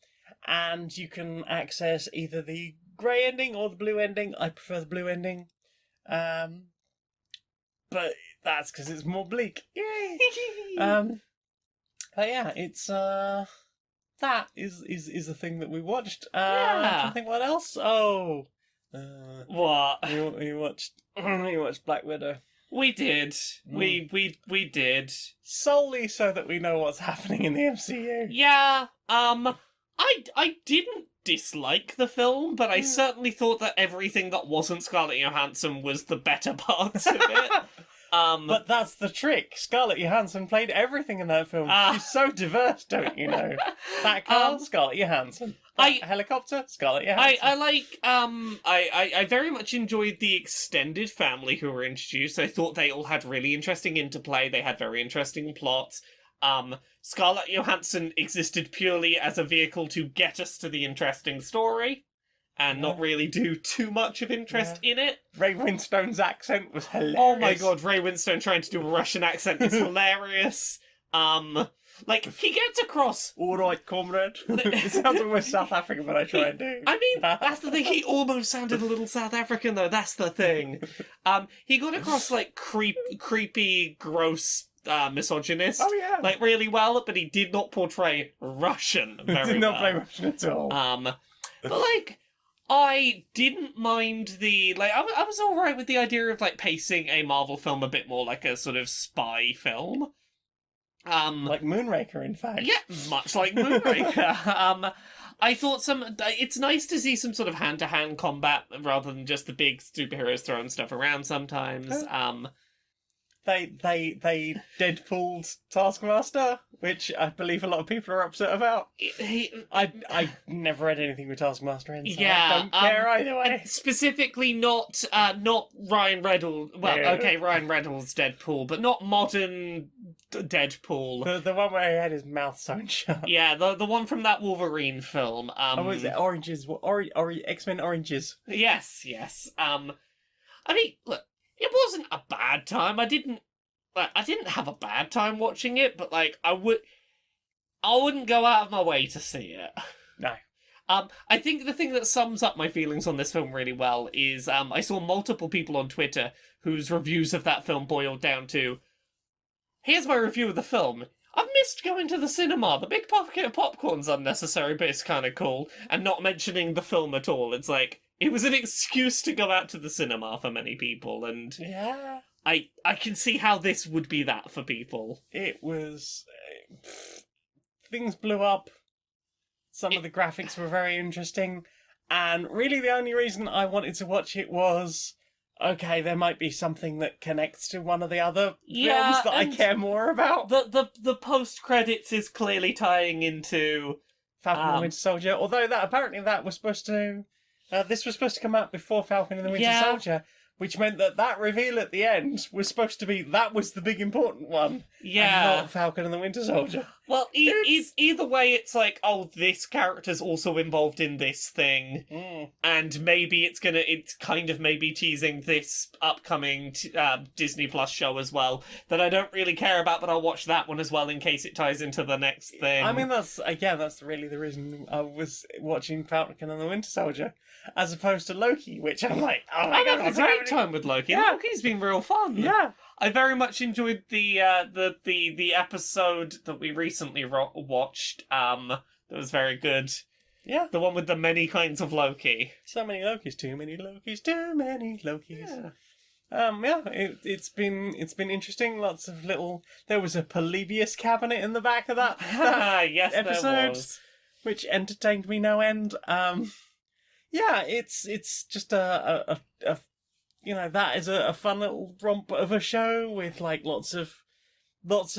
and you can access either the grey ending or the blue ending. I prefer the blue ending. But that's because it's more bleak. Yay! But yeah, it's that is a thing that we watched. I think what else? Oh, what? We watched Black Widow. We did. We did. Solely so that we know what's happening in the MCU. Yeah. I didn't dislike the film, but I certainly thought that everything that wasn't Scarlett Johansson was the better parts of it. But that's the trick. Scarlett Johansson played everything in that film. She's so diverse, don't you know? That car, Scarlett Johansson. That helicopter, Scarlett Johansson. I very much enjoyed the extended family who were introduced. I thought they all had really interesting interplay. They had very interesting plots. Scarlett Johansson existed purely as a vehicle to get us to the interesting story. And not really do too much of interest in it. Ray Winstone's accent was hilarious. Oh my god, Ray Winstone trying to do a Russian accent is hilarious. He gets across... Alright, comrade. It sounds almost South African when I try and do. I mean, that's the thing, he almost sounded a little South African though, that's the thing. He got across, creepy, gross... misogynist, really well, but he did not portray Russian very well. Did not play Russian at all. But I didn't mind the I was alright with the idea of pacing a Marvel film a bit more like a sort of spy film. Like Moonraker, in fact. Yeah, much like Moonraker. I thought it's nice to see some sort of hand-to-hand combat rather than just the big superheroes throwing stuff around sometimes. They Deadpooled Taskmaster, which I believe a lot of people are upset about. I never read anything with Taskmaster in, so I don't care either way. Specifically not Ryan Reynolds. Well, okay, Ryan Reynolds Deadpool, but not modern Deadpool. The one where he had his mouth sewn shut. Yeah, the one from that Wolverine film. Was it Oranges? X-Men Oranges. Yes. I mean, look, it wasn't a bad time. I didn't have a bad time watching it, but like I wouldn't go out of my way to see it. No. I think the thing that sums up my feelings on this film really well is I saw multiple people on Twitter whose reviews of that film boiled down to, here's my review of the film. I've missed going to the cinema. The big bucket of popcorn's unnecessary, but it's kind of cool. And not mentioning the film at all. It's like, it was an excuse to go out to the cinema for many people, and Yeah. I can see how this would be that for people. It was... things blew up. Some of the graphics were very interesting. And really the only reason I wanted to watch it was, okay, there might be something that connects to one of the other films that I care more about. The post-credits is clearly tying into Falcon and the Winter Soldier, although that was supposed to... this was supposed to come out before Falcon and the Winter Soldier, which meant that reveal at the end was supposed to be, that was the big important one. Yeah. And not Falcon and the Winter Soldier. Well, either way, it's like, oh, this character's also involved in this thing, and maybe it's kind of maybe teasing this upcoming Disney Plus show as well, that I don't really care about, but I'll watch that one as well in case it ties into the next thing. I mean, that's really the reason I was watching Falcon and the Winter Soldier, as opposed to Loki, which I'm like, oh my god, I've had a great time with Loki. Yeah. Loki's been real fun. Yeah. I very much enjoyed the episode that we recently watched. That was very good. Yeah. The one with the many kinds of Loki. So many Lokis, too many Lokis, too many Lokis. Yeah. It's been interesting. Lots of little. There was a Polybius cabinet in the back of that yes, episode, there was. which entertained me no end. Yeah, it's just a that is a fun little romp of a show with like lots of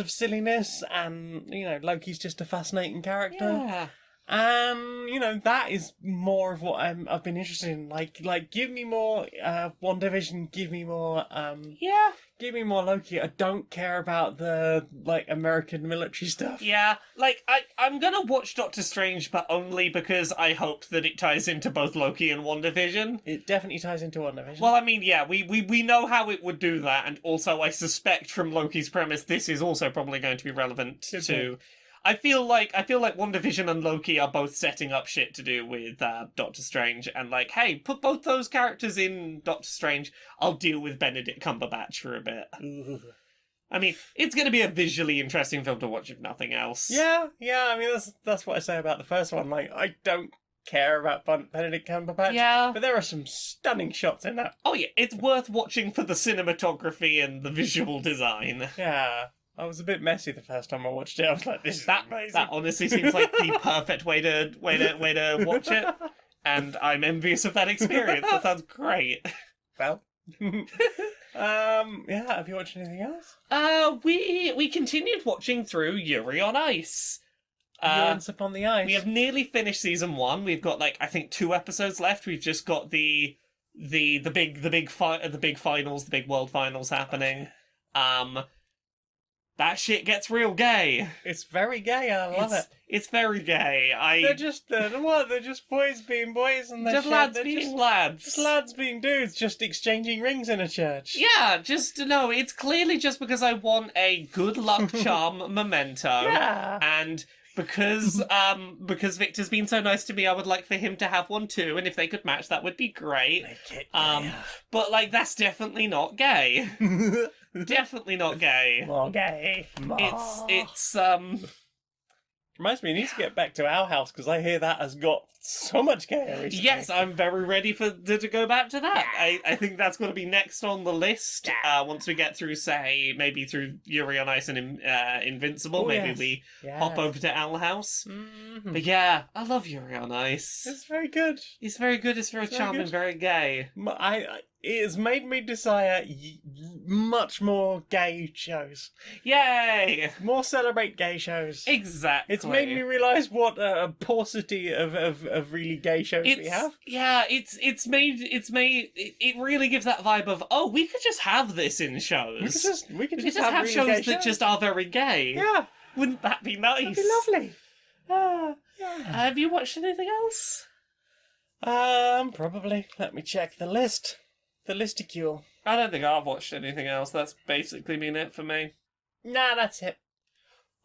silliness, and Loki's just a fascinating character. Yeah. And that is more of what I've been interested in. Like give me more WandaVision, give me more give me more Loki. I don't care about the American military stuff. Yeah, I'm gonna watch Doctor Strange, but only because I hope that it ties into both Loki and WandaVision. It definitely ties into WandaVision. Well, I mean, yeah, we know how it would do that, and also I suspect from Loki's premise, this is also probably going to be relevant to. I feel like WandaVision and Loki are both setting up shit to do with Doctor Strange, and hey, put both those characters in Doctor Strange. I'll deal with Benedict Cumberbatch for a bit. Ooh. I mean, it's going to be a visually interesting film to watch, if nothing else. Yeah. I mean, that's what I say about the first one. I don't care about Benedict Cumberbatch. Yeah. But there are some stunning shots in that. Oh yeah, it's worth watching for the cinematography and the visual design. Yeah. I was a bit messy the first time I watched it. I was like, "This is amazing." That honestly seems like the perfect way to watch it, and I'm envious of that experience. That sounds great. Well, have you watched anything else? We continued watching through Yuri on Ice. Once Upon the Ice. We have nearly finished season 1. We've got I think 2 episodes left. We've just got the big finals, the big world finals happening. That shit gets real gay. It's very gay. I love it. It's very gay. They're just They're just boys being boys, and just lads being lads. Just lads being dudes, just exchanging rings in a church. Yeah, it's clearly just because I want a good luck charm memento. Yeah. And because Victor's been so nice to me, I would like for him to have one too, and if they could match, that would be great. But that's definitely not gay. Definitely not gay. More gay. More. It's Reminds me, I need to get back to Our House, because I hear that has got so much gayer recently. Yes, I'm very ready to go back to that. I think that's going to be next on the list. Once we get through, say, maybe through Yuri on Ice and Invincible, we hop over to Owl House. Mm-hmm. But yeah, I love Yuri on Ice. It's very good. It's very good. It's very charming, very gay. It has made me desire much more gay shows. Yay! More celebrate gay shows. Exactly. It's made me realise what a paucity of really gay shows we have. Yeah, it really gives that vibe of, oh, we could just have this in shows. We could just have really shows that just are very gay. Yeah. Wouldn't that be nice? That'd be lovely. Yeah. Have you watched anything else? Probably. Let me check the list. The listicule. I don't think I've watched anything else. That's basically been it for me. Nah, that's it.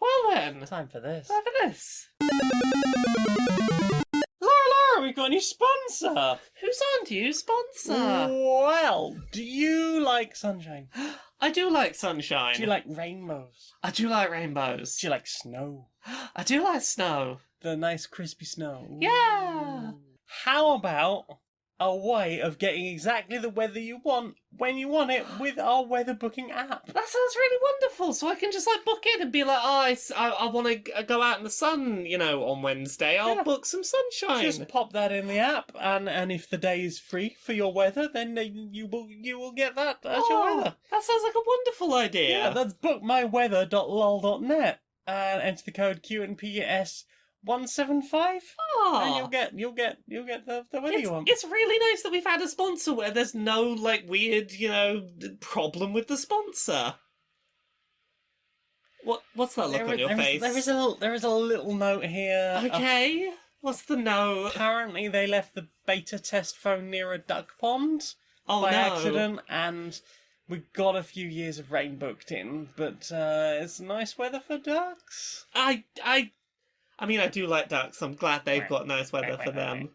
Well then, Time for this. time for this. Laura, we've got a new sponsor. Who's on to you, sponsor? Well, do you like sunshine? I do like sunshine. Do you like rainbows? I do like rainbows. Do you like snow? I do like snow. The nice crispy snow. Yeah. Ooh. How about a way of getting exactly the weather you want when you want it with our weather booking app? That sounds really wonderful. So I can just like book in and be like, oh, I want to go out in the sun, on Wednesday. I'll book some sunshine. Just pop that in the app, and if the day is free for your weather, then you will get that as your weather. That sounds like a wonderful idea. Yeah, that's bookmyweather.lol.net and enter the code Q&PS 175, and you'll get the weather you want. It's really nice that we've had a sponsor where there's no like weird, problem with the sponsor. What's that look on your face? There is a little note here. Okay. What's the note? Apparently they left the beta test phone near a duck pond by accident, and we got a few years of rain booked in, but it's nice weather for ducks. I mean, I do like ducks. I'm glad they've got nice weather for them.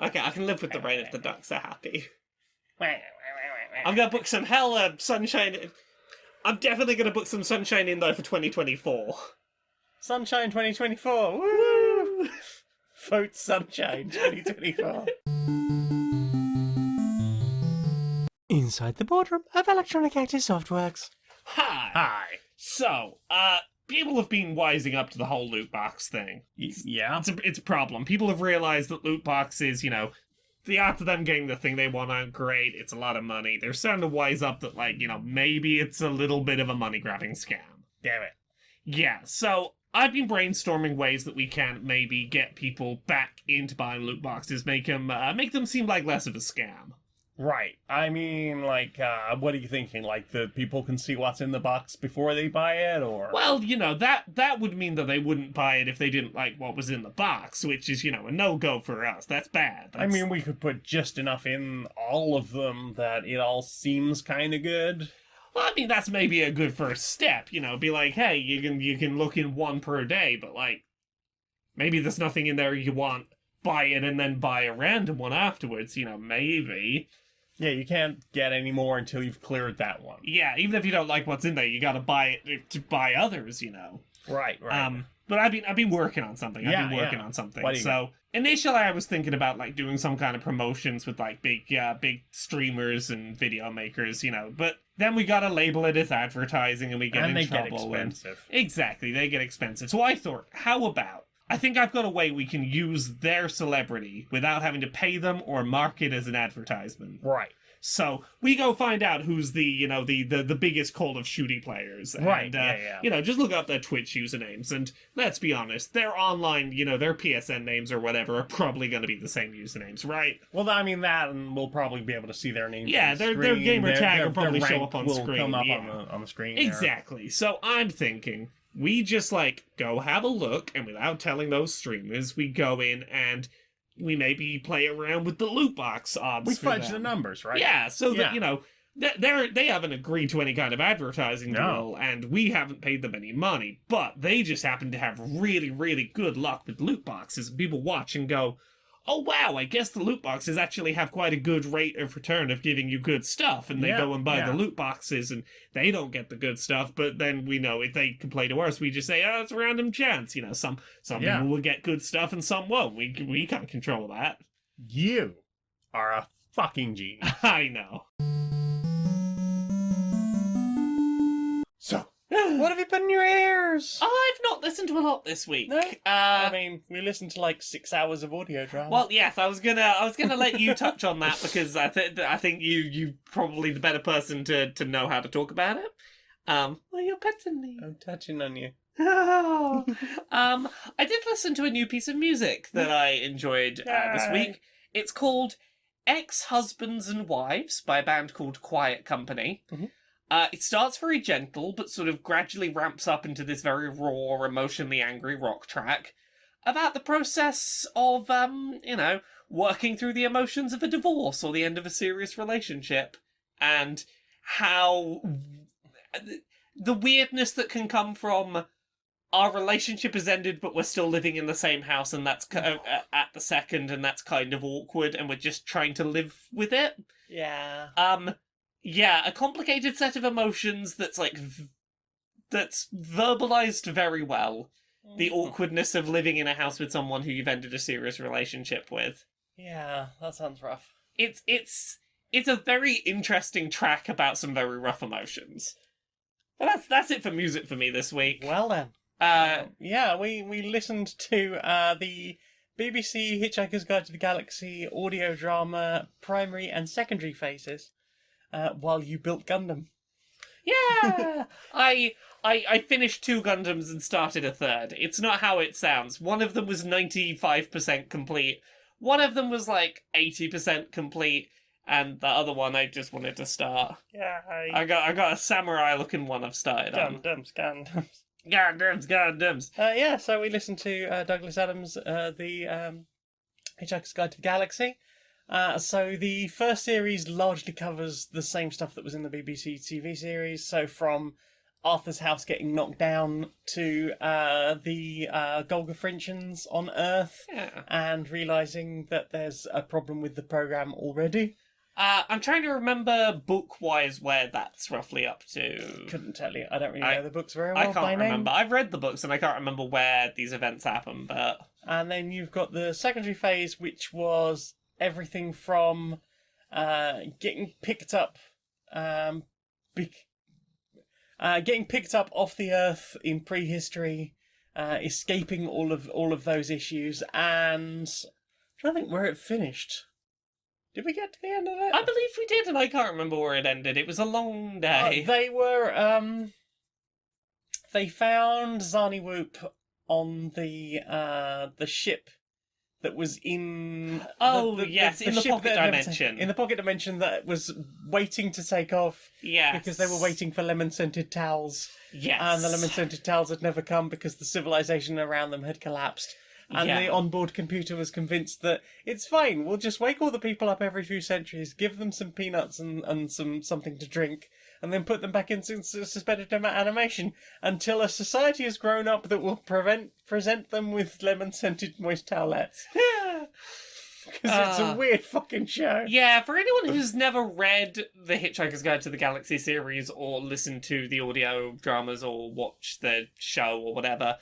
Okay, I can live with the rain if the ducks are happy. I'm gonna book some sunshine. I'm definitely gonna book some sunshine in though for 2024. Sunshine 2024. Woo! Vote Sunshine 2024. Inside the boardroom of Electronic Active Softworks. Hi. So, people have been wising up to the whole loot box thing. Yeah. It's a problem. People have realized that loot boxes, the odds of them getting the thing they want aren't great. It's a lot of money. They're starting to wise up that, maybe it's a little bit of a money-grabbing scam. Damn it. Yeah, so I've been brainstorming ways that we can maybe get people back into buying loot boxes, make them seem like less of a scam. Right. I mean, what are you thinking? Like, the people can see what's in the box before they buy it, or...? Well, that would mean that they wouldn't buy it if they didn't like what was in the box, which is, a no-go for us. That's bad. I mean, we could put just enough in all of them that it all seems kind of good. Well, I mean, that's maybe a good first step, be like, hey, you can look in one per day, but, maybe there's nothing in there you want, buy it and then buy a random one afterwards, maybe... Yeah, you can't get any more until you've cleared that one. Yeah, even if you don't like what's in there, you gotta buy it to buy others, Right. But I've been working on something. I've been working on something. So initially I was thinking about doing some kind of promotions with big streamers and video makers, but then we gotta label it as advertising and we get in trouble. Get expensive. Exactly, they get expensive. So I thought, how about I think I've got a way we can use their celebrity without having to pay them or mark it as an advertisement. Right. So we go find out who's the biggest Call of Duty players. And, right. Yeah. Just look up their Twitch usernames, and let's be honest, their online, their PSN names or whatever are probably going to be the same usernames, right? Well, I mean that, and we'll probably be able to see their names. Yeah, their gamer tag will probably show up on will screen. Come up on the screen. Exactly. There. So I'm thinking we just go have a look, and without telling those streamers, we go in and we maybe play around with the loot box odds. We fudge the numbers, right? Yeah, so that they haven't agreed to any kind of advertising deal, and we haven't paid them any money. But they just happen to have really, really good luck with loot boxes. People watch and go, "Oh wow, I guess the loot boxes actually have quite a good rate of return of giving you good stuff." And they go and buy the loot boxes, and they don't get the good stuff. But then we know if they complain to us, we just say, "Oh, it's a random chance." Some people will get good stuff and some won't. We can't control that. You are a fucking genius. I know. So, what have you put in your ears? I've not listened to a lot this week. No? I mean, we listened to 6 hours of audio drama. Well, yes, I was gonna let you touch on that because I think you probably the better person to know how to talk about it. Well, you're petting me. I'm touching on you. I did listen to a new piece of music that I enjoyed this week. It's called Ex-Husbands and Wives by a band called Quiet Company. Mm-hmm. It starts very gentle, but sort of gradually ramps up into this very raw, emotionally angry rock track. about the process of, working through the emotions of a divorce or the end of a serious relationship, and how the weirdness that can come from our relationship has ended, but we're still living in the same house, and that's at the second, and that's kind of awkward, and we're just trying to live with it. Yeah. Yeah, a complicated set of emotions that's that's verbalized very well. The awkwardness of living in a house with someone who you've ended a serious relationship with. Yeah, that sounds rough. It's a very interesting track about some very rough emotions. But that's it for music for me this week. Well then. We listened to the BBC Hitchhiker's Guide to the Galaxy audio drama primary and secondary phases while you built Gundam. Yeah! I finished 2 Gundams and started a third. It's not how it sounds. One of them was 95% complete. One of them was like 80% complete. And the other one I just wanted to start. Yeah, I got a samurai looking one I've started on. Gundams. So we listened to Douglas Adams, the Hitchhiker's Guide to the Galaxy. So the first series largely covers the same stuff that was in the BBC TV series. So from Arthur's house getting knocked down to the Golgafrinchans on Earth, and realising that there's a problem with the programme already. I'm trying to remember book-wise where that's roughly up to. Couldn't tell you. I don't really know the books very well. I can't remember. I've read the books and I can't remember where these events happen, but... And then you've got the secondary phase, which was everything from getting picked up off the Earth in prehistory, escaping all of those issues, and I'm trying to think where it finished. Did we get to the end of it? I believe we did, and I can't remember where it ended. It was a long day. They were, they found Zani Whoop on the ship that was in... yes, in the pocket dimension. In the pocket dimension that was waiting to take off. Yes. Because they were waiting for lemon-scented towels. Yes. And the lemon-scented towels had never come because the civilization around them had collapsed. And the onboard computer was convinced that it's fine, we'll just wake all the people up every few centuries, give them some peanuts and something to drink, and then put them back in suspended animation until a society has grown up that will present them with lemon-scented moist towelettes. Because it's a weird fucking show. Yeah, for anyone who's never read the Hitchhiker's Guide to the Galaxy series, or listened to the audio dramas, or watched the show, or whatever,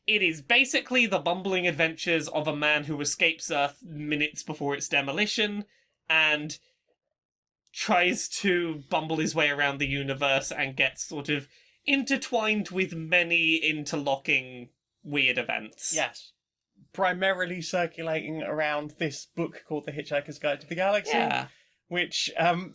it is basically the bumbling adventures of a man who escapes Earth minutes before its demolition, and tries to bumble his way around the universe and gets sort of intertwined with many interlocking weird events. Yes. Primarily circulating around this book called The Hitchhiker's Guide to the Galaxy. Yeah. Which,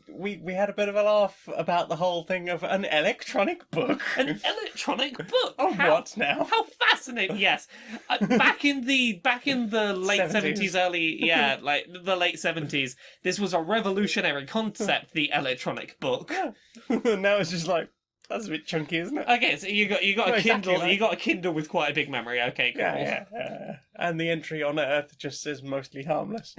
we had a bit of a laugh about the whole thing of an electronic book. An electronic book? What now? How fascinating! Yes, back in the late 70s, the late 70s, this was a revolutionary concept. The electronic book. Now it's just like, that's a bit chunky, isn't it? Okay, so you got a Kindle. Exactly. You got a Kindle with quite a big memory. Okay, cool. Yeah. And the entry on Earth just says mostly harmless.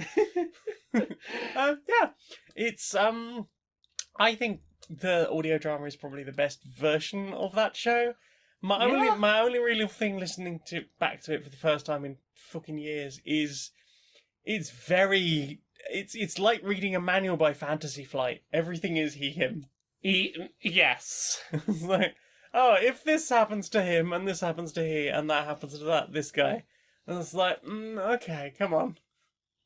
It's I think the audio drama is probably the best version of that show. My only real thing listening back to it for the first time in fucking years is it's like reading a manual by Fantasy Flight. Everything is him. Yes. It's like, oh, if this happens to him and this happens to he and that happens to this guy, and it's like, okay, come on.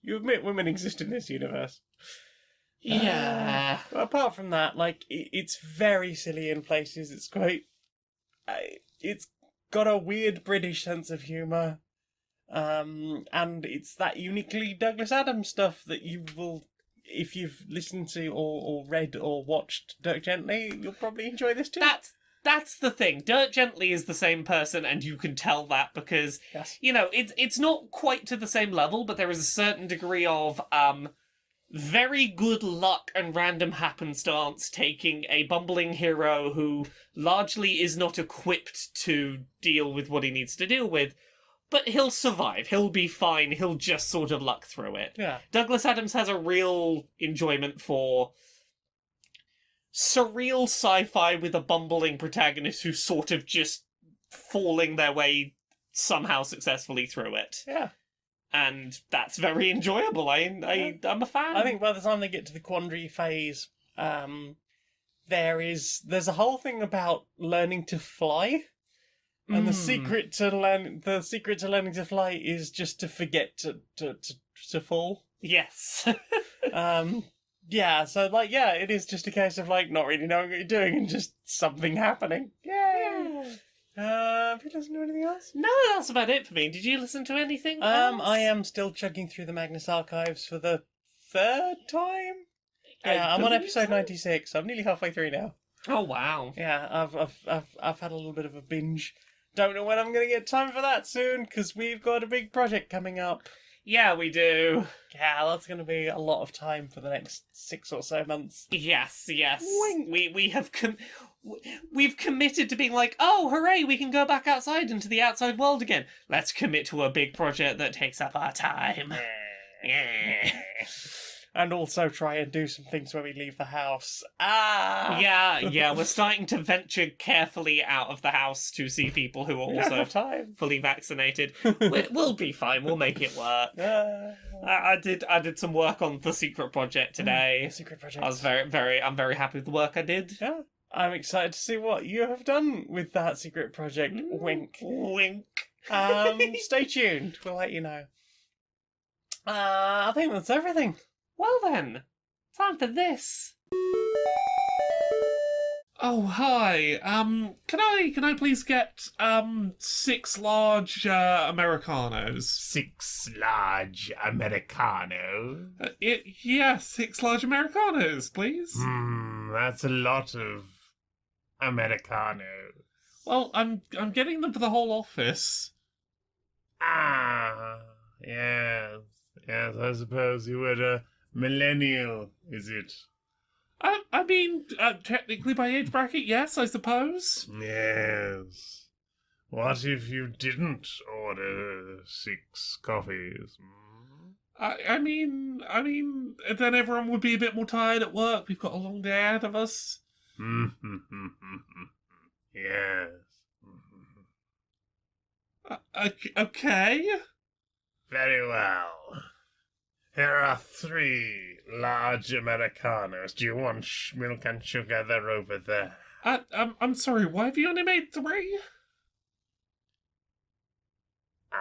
You admit women exist in this universe. Yeah. But apart from that, like, it's very silly in places. It's quite... it's got a weird British sense of humour. And it's that uniquely Douglas Adams stuff that you will... If you've listened to or read or watched Dirk Gently, you'll probably enjoy this too. That's the thing. Dirk Gently is the same person, and you can tell that because, it's not quite to the same level, but there is a certain degree of very good luck and random happenstance taking a bumbling hero who largely is not equipped to deal with what he needs to deal with, But he'll survive. He'll be fine. He'll just sort of luck through it. Yeah. Douglas Adams has a real enjoyment for surreal sci-fi with a bumbling protagonist who's sort of just falling their way somehow successfully through it. Yeah. And that's very enjoyable. I'm a fan. I think by the time they get to the quandary phase, there's a whole thing about learning to fly. And the secret to learning to fly is just to forget to fall. Yes. Yeah, so it is just a case of not really knowing what you're doing and just something happening. Yay! Have you listened to anything else? No, that's about it for me. Did you listen to anything else? I am still chugging through the Magnus archives for the third time. Yeah, I'm on episode 96. I'm nearly halfway through now. Oh wow. Yeah, I've had a little bit of a binge. Don't know when I'm going to get time for that soon, because we've got a big project coming up. Yeah, we do. Yeah, that's going to be a lot of time for the next 6 or so months. Yes. Wink. We've committed to being like, oh, hooray, we can go back outside into the outside world again. Let's commit to a big project that takes up our time. Yeah. And also try and do some things when we leave the house. Yeah, we're starting to venture carefully out of the house to see people who are also fully vaccinated. We'll be fine, we'll make it work. I did some work on the secret project today. Secret project. I was I'm very happy with the work I did. Yeah. I'm excited to see what you have done with that secret project. Wink. Wink. Stay tuned. We'll let you know. I think that's everything. Well then, time for this. Oh, hi. Can I please get 6 large Americanos? 6 large Americano. Yeah, 6 large Americanos, please. That's a lot of Americanos. Well, I'm getting them for the whole office. Yes, I suppose you were a millennial, is it? I mean, technically by age bracket, yes, I suppose. Yes. What if you didn't order 6 coffees? I mean, then everyone would be a bit more tired at work. We've got a long day ahead of us. Yes. Okay. Very well. Here are 3 large Americanos. Do you want milk and sugar? They're over there. I'm sorry, why have you only made 3?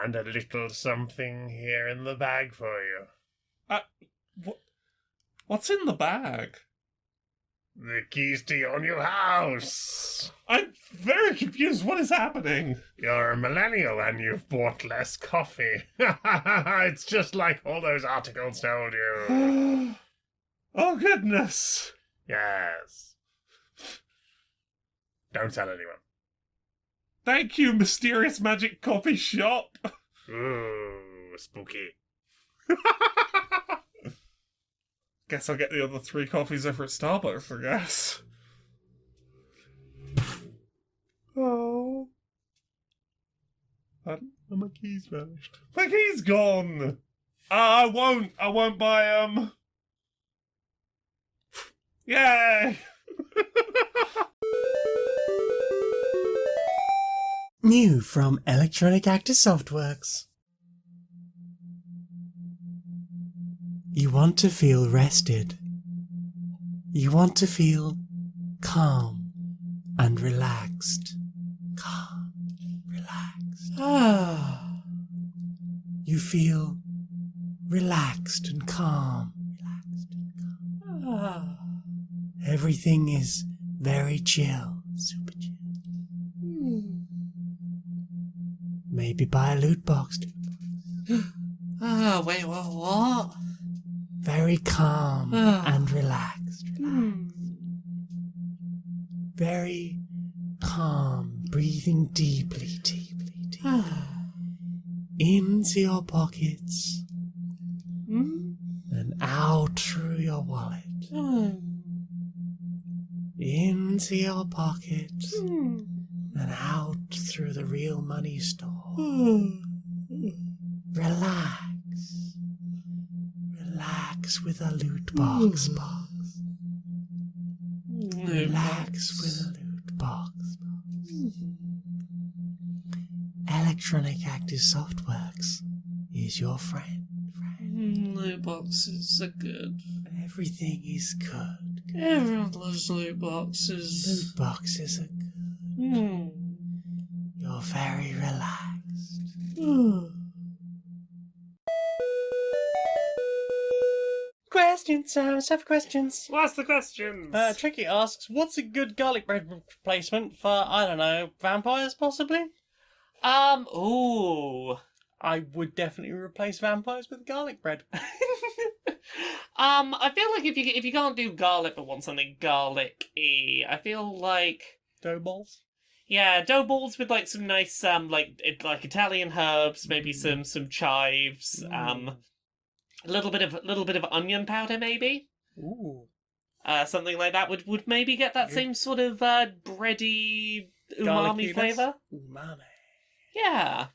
And a little something here in the bag for you. What's in the bag? The keys to your new house. I'm very confused. What is happening? You're a millennial and you've bought less coffee. It's just like all those articles told you. Oh, goodness. Yes. Don't tell anyone. Thank you, mysterious magic coffee shop. Ooh, spooky. Guess I'll get the other 3 coffees over at Starbucks, I guess. Oh. Pardon? Oh, my keys vanished. My keys gone! I won't buy them. Yay! New from Electronic Actor Softworks. You want to feel rested. You want to feel calm and relaxed. Calm, relaxed. You feel relaxed and calm. Everything is very chill. Super chill. Maybe buy a loot box. Wait, what? Very calm and relaxed. Very calm, breathing deeply. Into your pockets and out through your wallet. Into your pockets and out through the real money store. Relax. Relax with a loot box. Relax with a loot box. Electronic Active Softworks is your friend. Loot boxes are good. Everything is good. Everyone loves loot boxes. Loot boxes are good. You're very relaxed. Questions, have questions. What's the questions? Tricky asks, what's a good garlic bread replacement for, I don't know, vampires possibly? Ooh. I would definitely replace vampires with garlic bread. I feel like if you can't do garlic but want something garlic-y, I feel like Dough balls? yeah, dough balls with like some nice like Italian herbs, maybe some chives, a little bit of onion powder maybe. Ooh. Something like that would maybe get that same sort of bready umami Garliciness? flavour. Umami. Yeah.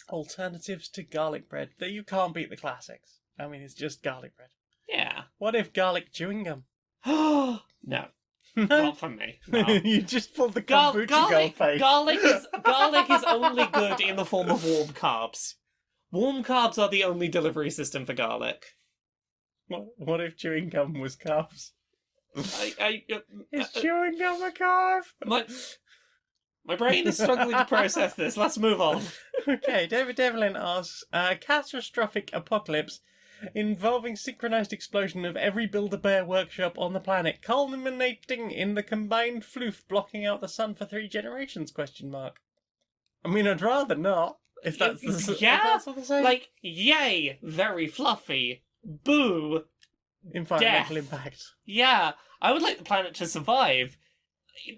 Alternatives to garlic bread. That you can't beat the classics. I mean, it's just garlic bread. Yeah. What if garlic chewing gum? No. Not for me. No. You just pulled the kombucha girl face. Garlic is only good in the form of warm carbs. Warm carbs are the only delivery system for garlic. What if chewing gum was carbs? Is My chewing gum a carb? my brain is struggling to process this. Let's move on. Okay, David Devlin asks, catastrophic apocalypse involving synchronized explosion of every Build-A-Bear workshop on the planet, culminating in the combined floof blocking out the sun for 3 generations, ? I mean, I'd rather not, if that's the Yeah? if that's what they're saying. Like, yay, very fluffy. Boo. Environmental death. impact. Yeah, I would like the planet to survive.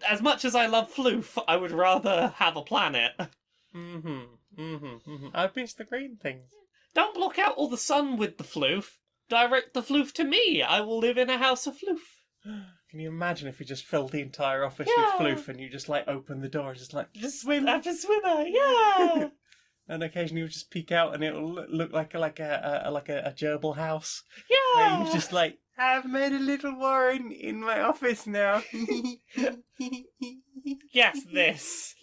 As much as I love floof, I would rather have a planet. I've missed the green things. Don't block out all the sun with the floof. Direct the floof to me. I will live in a house of floof. Can you imagine if we just filled the entire office Yeah. with floof and you just like open the door and just like Just swim? I'm just swimmer, yeah. And occasionally you just peek out and it'll look like a gerbil house. Yeah. Where you just like, I've made a little warren in my office now. Yes, this.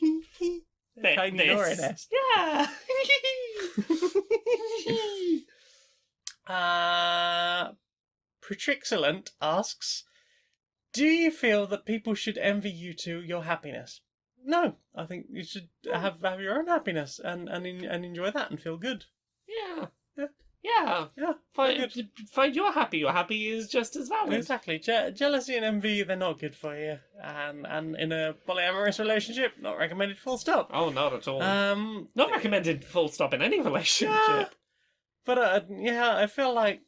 Tiny this. Nora nest. Yeah. Pretrixilent asks, do you feel that people should envy you to your happiness? No, I think you should have your own happiness and enjoy that and feel good. Yeah. Yeah. Yeah. Yeah, very Find you're happy. Your happy is just as valid. Exactly. Jealousy and envy, they're not good for you. And in a polyamorous relationship, not recommended, full stop. Oh, not at all. Um, Not recommended full stop in any relationship. Yeah. But yeah, I feel like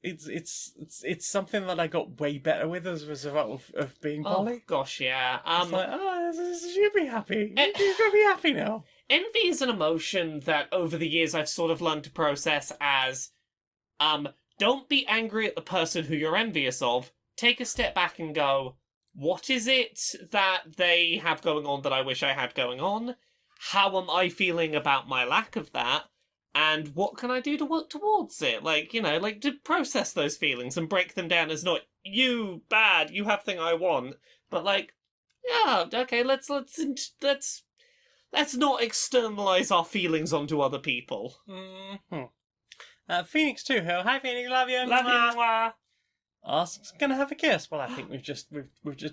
it's something that I got way better with as a result of being poly. Oh, gosh, yeah. It's like, you should be happy. Eh. You should be happy now. Envy is an emotion that over the years I've sort of learned to process as, don't be angry at the person who you're envious of. Take a step back and go, what is it that they have going on that I wish I had going on? How am I feeling about my lack of that? And what can I do to work towards it? Like, to process those feelings and break them down as not, you, bad, you have thing I want. But like, yeah, okay, let's not externalize our feelings onto other people. Mm-hmm. Phoenix 2 Hill. Hi Phoenix, love you. Love you, mwah. Asks, gonna have a kiss? Well, I think we've just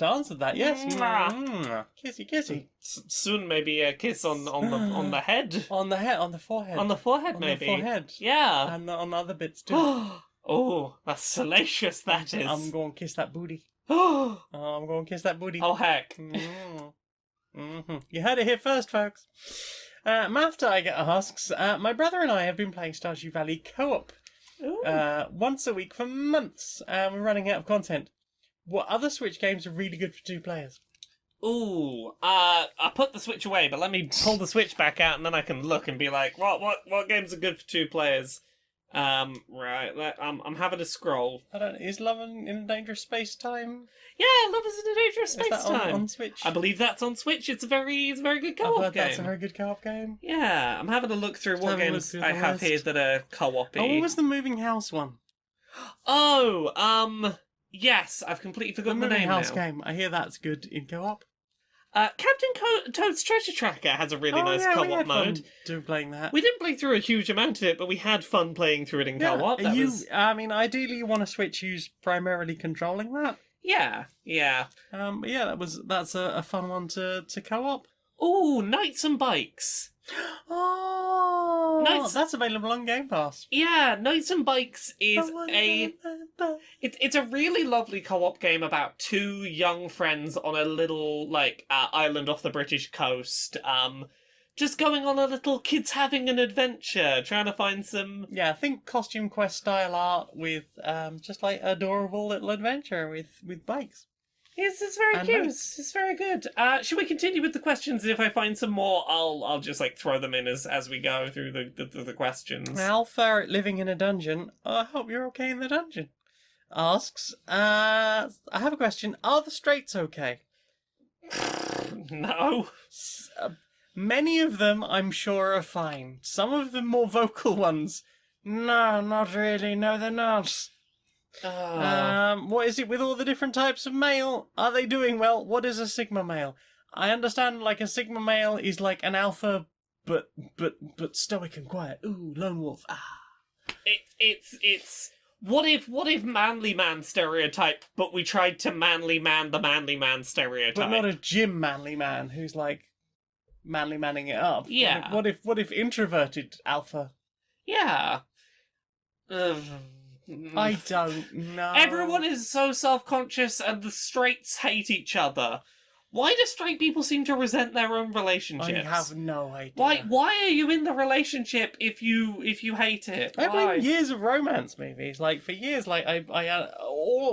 answered that. Yes. Mwah. Kissy. Soon maybe a kiss on the head. On the head, on the forehead. On the forehead, On maybe. the forehead. Yeah. And on other bits too. Oh, that's salacious, that is. I'm going to kiss that booty. Oh, I'm going to kiss that booty. heck. Mm-hmm. You heard it here first, folks. Math Tiger asks, my brother and I have been playing Stardew Valley co-op Ooh. once a week for months. We're running out of content. What other Switch games are really good for 2 players? Ooh, I put the Switch away, but let me pull the Switch back out and then I can look and be like, what games are good for 2 players? Right. I'm having a scroll. I don't. Is Love in a Dangerous Space Time? Yeah, Love is in a Dangerous Is Space that Time. on Switch? I believe that's on Switch. It's a very good I've co-op heard game. that's a very good co-op game. Yeah, I'm having a look through Just what having a look games through I the have here list. that are co-op-y. Oh, what was the Moving House one? Oh, yes, I've completely The forgotten the Moving name House now. game. I hear that's good in co-op. Captain Toad's Treasure Tracker has a really nice we co-op had mode. fun doing playing that. We didn't play through a huge amount of it, but we had fun playing through it in co-op. That was... I mean, ideally, you want a Switch who's primarily controlling that. Yeah. But yeah, that's a fun one to co-op. Ooh, Knights and Bikes. Oh, Nice. That's available on Game Pass. Yeah, Knights and Bikes is it's a really lovely co-op game about two young friends on a little island off the British coast. Just going on a little kids having an adventure, trying to find some... Yeah, I think Costume Quest style art with just like adorable little adventure with bikes. It's very And cute. nice. It's very good. Should we continue with the questions? If I find some more, I'll just throw them in as we go through the questions. Al Ferret living in a dungeon. I hope you're okay in the dungeon. Asks, I have a question. Are the straights okay? No. Many of them, I'm sure, are fine. Some of the more vocal ones, no, not really. No, they're not. What is it with all the different types of male? Are they doing well? What is a Sigma male? I understand, like, a Sigma male is like an alpha, but stoic and quiet. Ooh, lone wolf. It's what if manly man stereotype, but we tried to manly man the manly man stereotype. But not a gym manly man who's like manly manning it up. Yeah. What if introverted alpha? Yeah. I don't know. Everyone is so self-conscious and the straights hate each other. Why do straight people seem to resent their own relationships? I have no idea. Why are you in the relationship if you hate it? I've Why? played years of romance movies. Like, for years, like,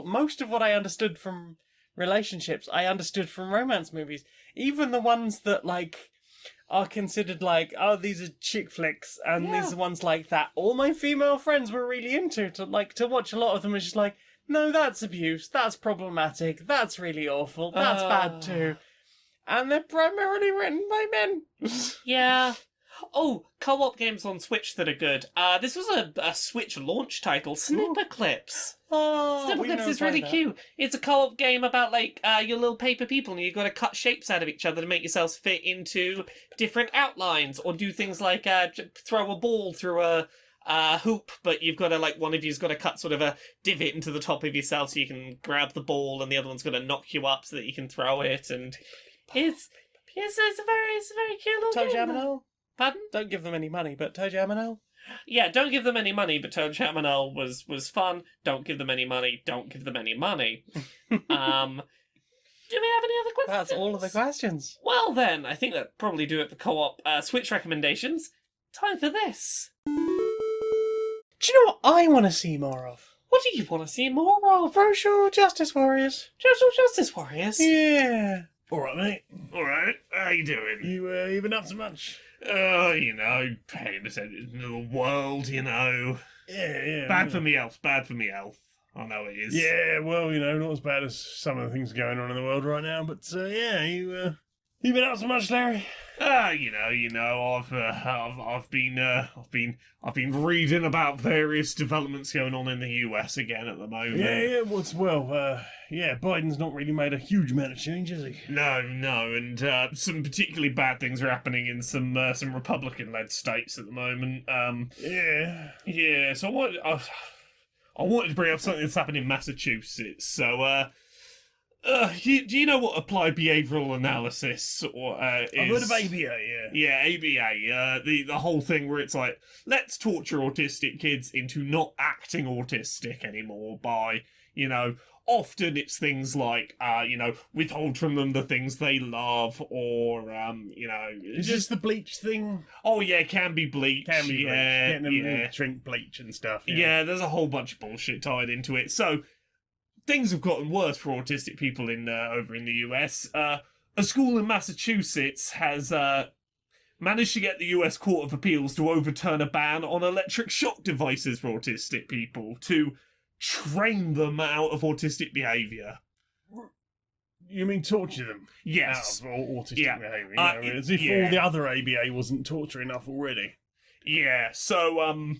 most of what I understood from relationships, I understood from romance movies. Even the ones that, like, are considered like, oh, these are chick flicks, and these are ones like that. All my female friends were really into to watch a lot of them. Was just like, no, that's abuse, that's problematic, that's really awful, that's bad too. And they're primarily written by men. Yeah. Oh, co-op games on Switch that are good. This was a Switch launch title, Snipperclips. Oh, Snipperclips is really cute. It's a co-op game about, like, your little paper people, and you've got to cut shapes out of each other to make yourselves fit into different outlines, or do things like throw a ball through a hoop, but you've got to, like, one of you's got to cut sort of a divot into the top of yourself so you can grab the ball, and the other one's got to knock you up so that you can throw it, and it's a very cute little Toe game. Jam and Earl? Pardon? Don't give them any money, but Toe Jam and Earl? Yeah, don't give them any money, but Toad Jam and Earl was fun. Don't give them any money, don't give them any money. Do we have any other questions? That's all of the questions. Well then, I think that probably do it for co-op Switch recommendations. Time for this. Do you know what I want to see more of? What do you want to see more of? Social Justice Warriors. Social Justice Warriors? Yeah. Alright, mate. Alright. How you doing? You been up to much? Oh, paying attention to the world, Yeah. Bad for me health, bad for me health. I know it is. Yeah, well, not as bad as some of the things going on in the world right now, but you been up to much, Larry? I've been reading about various developments going on in the US again at the moment. Yeah, Biden's not really made a huge amount of change, has he? No, and some particularly bad things are happening in some Republican-led states at the moment. Yeah. So I wanted to bring up something that's happened in Massachusetts. So, do you know what applied behavioural analysis is? I've heard of ABA, yeah. Yeah, ABA. The whole thing where it's like, let's torture autistic kids into not acting autistic anymore by, often it's things like, withhold from them the things they love, or, Is this the bleach thing? Oh, yeah, can be bleach. Can be bleach. Getting them yeah. to drink bleach and stuff. Yeah, there's a whole bunch of bullshit tied into it. So, things have gotten worse for autistic people over in the US. A school in Massachusetts has managed to get the US Court of Appeals to overturn a ban on electric shock devices for autistic people to train them out of autistic behaviour. You mean torture them? Yes. Out of autistic Yeah. behaviour. You know, as if all the other ABA wasn't torture enough already. Yeah, so,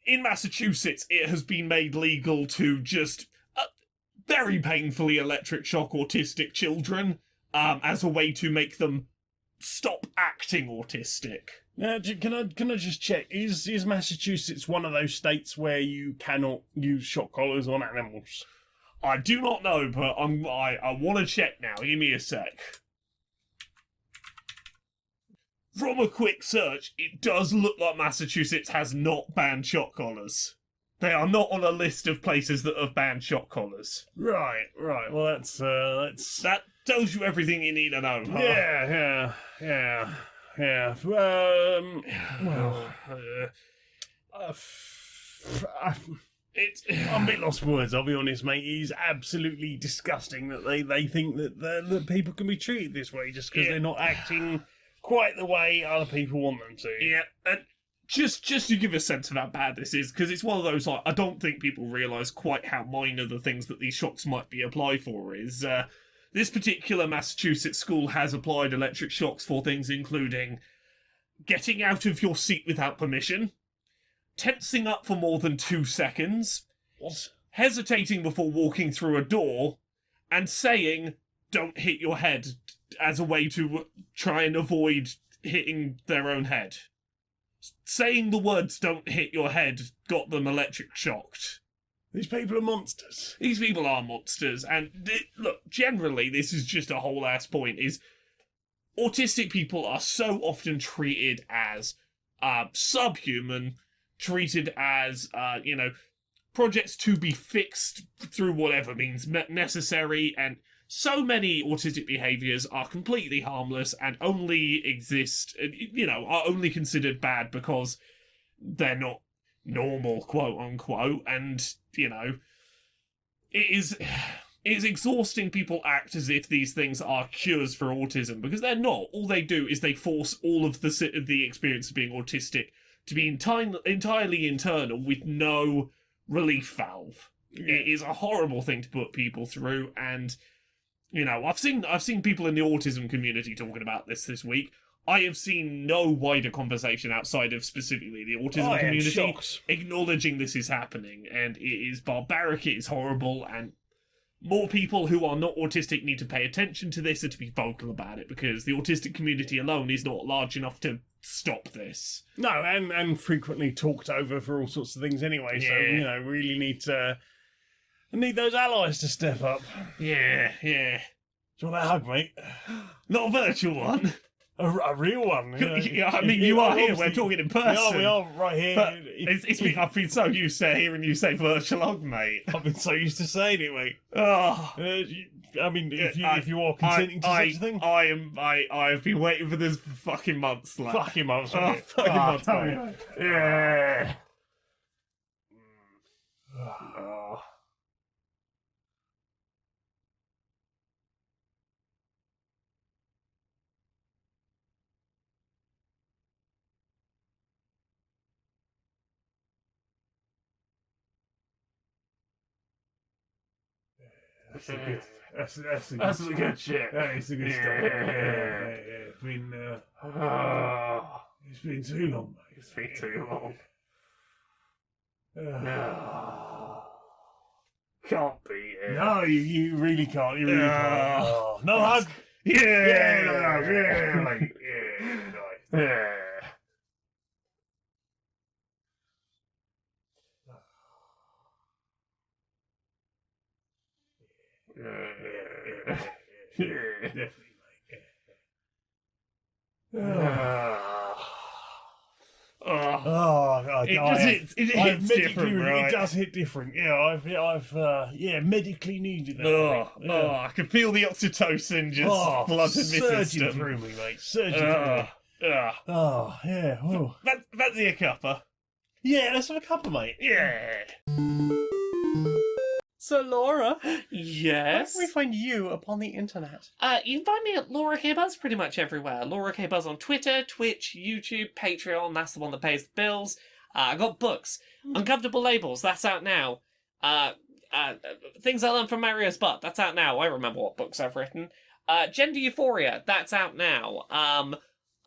in Massachusetts, it has been made legal to just very painfully electric shock autistic children as a way to make them stop acting autistic. Now, can I just check? Is Massachusetts one of those states where you cannot use shock collars on animals? I do not know, but I want to check now. Give me a sec. From a quick search, it does look like Massachusetts has not banned shock collars. They are not on a list of places that have banned shock collars. Right. Well, that's That tells you everything you need to know, huh? Yeah. I'm a bit lost for words, I'll be honest, mate. It is absolutely disgusting that they think that people can be treated this way just because they're not acting quite the way other people want them to. Yeah, and just to give a sense of how bad this is, because it's one of those, like, I don't think people realise quite how minor the things that these shocks might be applied for is. This particular Massachusetts school has applied electric shocks for things including getting out of your seat without permission, tensing up for more than 2 seconds, hesitating before walking through a door, and saying, "Don't hit your head," as a way to try and avoid hitting their own head. Saying the words "don't hit your head" got them electric shocked. These people are monsters. These people are monsters, and look, generally, this is just a whole ass point, is autistic people are so often treated as subhuman, treated as, projects to be fixed through whatever means necessary, and so many autistic behaviours are completely harmless and only exist, are only considered bad because they're not normal, quote unquote, and, it is exhausting. People act as if these things are cures for autism, because they're not. All they do is they force all of the experience of being autistic to be entirely internal with no relief valve. Yeah. It is a horrible thing to put people through, and I've seen people in the autism community talking about this week. I have seen no wider conversation outside of specifically the autism community acknowledging this is happening, and it is barbaric, it is horrible, and more people who are not autistic need to pay attention to this and to be vocal about it, because the autistic community alone is not large enough to stop this. No, and frequently talked over for all sorts of things anyway, so, really need those allies to step up. Yeah. Do you want that hug, mate? Not a virtual one. A real one. Yeah, you are here. We're talking in person. We are right here. But I've been so used to hearing you say virtual hug, mate. I've been so used to saying it, mate. Oh. If you are consenting to such a thing, I have been waiting for this for fucking months. Like. Fucking months. Fucking months. Mate. Yeah. Oh. That's the good shit. That is the good stuff. Yeah. It's been too long, mate. It's been too long. Can't be it. No, you really can't. You really can't. Oh, no hug. Yeah. No hug. Yeah, mate. Yeah. Yeah. Definitely, mate. It hits different, right? It does hit different. Yeah, I've medically needed that. I can feel the oxytocin just flooding my surging system. through me, mate. Surging through me. Oh, yeah. Oh. Fancy a cuppa? Yeah, let's have a cuppa, mate. Yeah. So, Laura, Yes. where can we find you upon the internet? You can find me at Laura K Buzz pretty much everywhere. Laura K Buzz on Twitter, Twitch, YouTube, Patreon. That's the one that pays the bills. I got books. Uncomfortable Labels. That's out now. Things I Learned from Mario's Butt. That's out now. I remember what books I've written. Gender Euphoria. That's out now.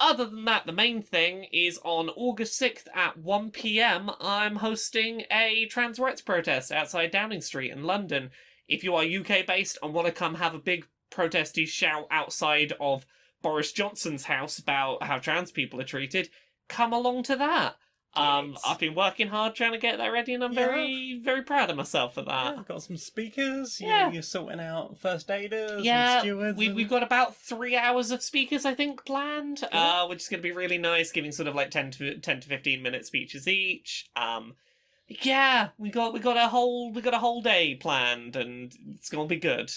Other than that, the main thing is on August 6th at 1 p.m, I'm hosting a trans rights protest outside Downing Street in London. If you are UK-based and want to come have a big protesty shout outside of Boris Johnson's house about how trans people are treated, come along to that. I've been working hard trying to get that ready, and I'm very, very proud of myself for that. I've got some speakers. Yeah. You're sorting out first aiders Yeah, and stewards. we've got about 3 hours of speakers, I think, planned, which is going to be really nice, giving sort of like 10 to 15 minute speeches each. Yeah, we got a whole day planned, and it's going to be good.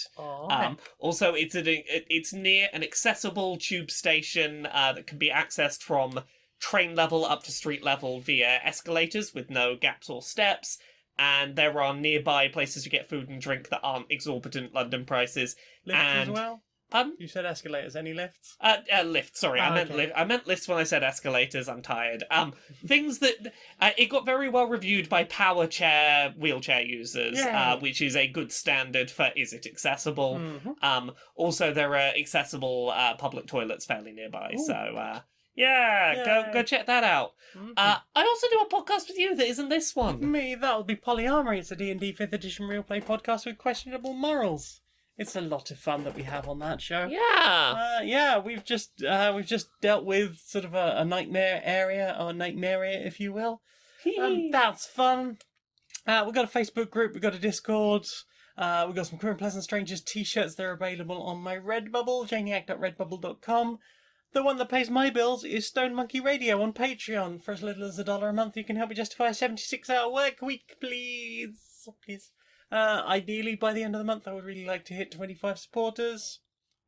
Also, it's near an accessible tube station that can be accessed from train level up to street level via escalators with no gaps or steps, and there are nearby places to get food and drink that aren't exorbitant London prices. Lifts as and well? Pardon? You said escalators. Any lifts? Lifts. Sorry, Oh, I meant okay. I meant lifts when I said escalators. I'm tired. Things that it got very well reviewed by power chair wheelchair users, Yay. which is a good standard for is it accessible. Mhm. Also, there are accessible public toilets fairly nearby, Ooh. so Yay. go check that out. Mhm. I also do a podcast with you that isn't this one. Me, that'll be Polyarmory. It's a D&D 5th edition real play podcast with questionable morals. It's a lot of fun that we have on that show. Yeah. We've just dealt with sort of a nightmare area, or nightmare, if you will. That's fun. We've got a Facebook group, we've got a Discord, we've got some Queer and Pleasant Strangers t-shirts. They're available on my Redbubble, janiac.redbubble.com. The one that pays my bills is Stone Monkey Radio on Patreon. For as little as $1 a month, you can help me justify a 76-hour work week, please. Please. Ideally, by the end of the month, I would really like to hit 25 supporters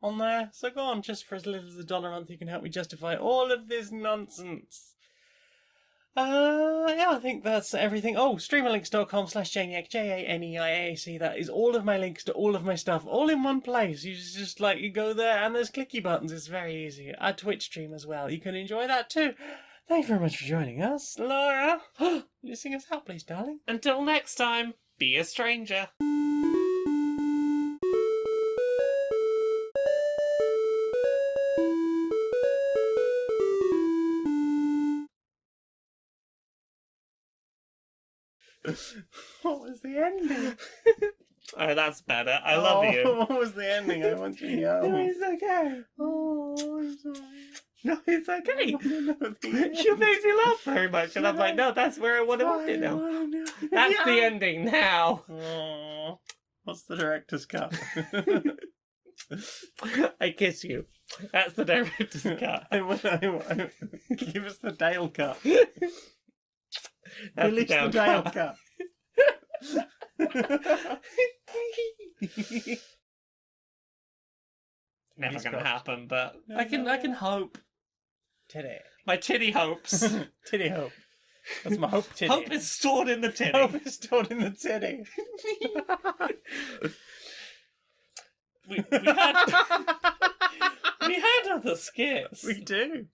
on there. So go on, just for as little as $1 a month, you can help me justify all of this nonsense. Yeah, I think that's everything. Oh, streamerlinks.com/Janiac, JANEIAC. That is all of my links to all of my stuff, all in one place. You just you go there and there's clicky buttons. It's very easy. I Twitch stream as well. You can enjoy that too. Thank you very much for joining us, Laura. You sing us out, please, darling. Until next time, be a stranger. What was the ending? Oh, that's better. I love you. What was the ending? I want you to know. No, it's okay. Oh, I'm sorry. No, it's okay. I wanna know the You ending. made me laugh very much, and I'm like, no, that's where I want to end it now. That's the ending now. Oh, what's the director's cut? I kiss you. That's the director's cut. I give us the Dale cut. That's Release the down Dale cut. cut. Never He's gonna got- happen, but No, I can hope. Titty. My titty hopes. Titty hope. That's my hope titty. Hope is stored in the titty. Hope is stored in the titty. we had we had other skits. We do.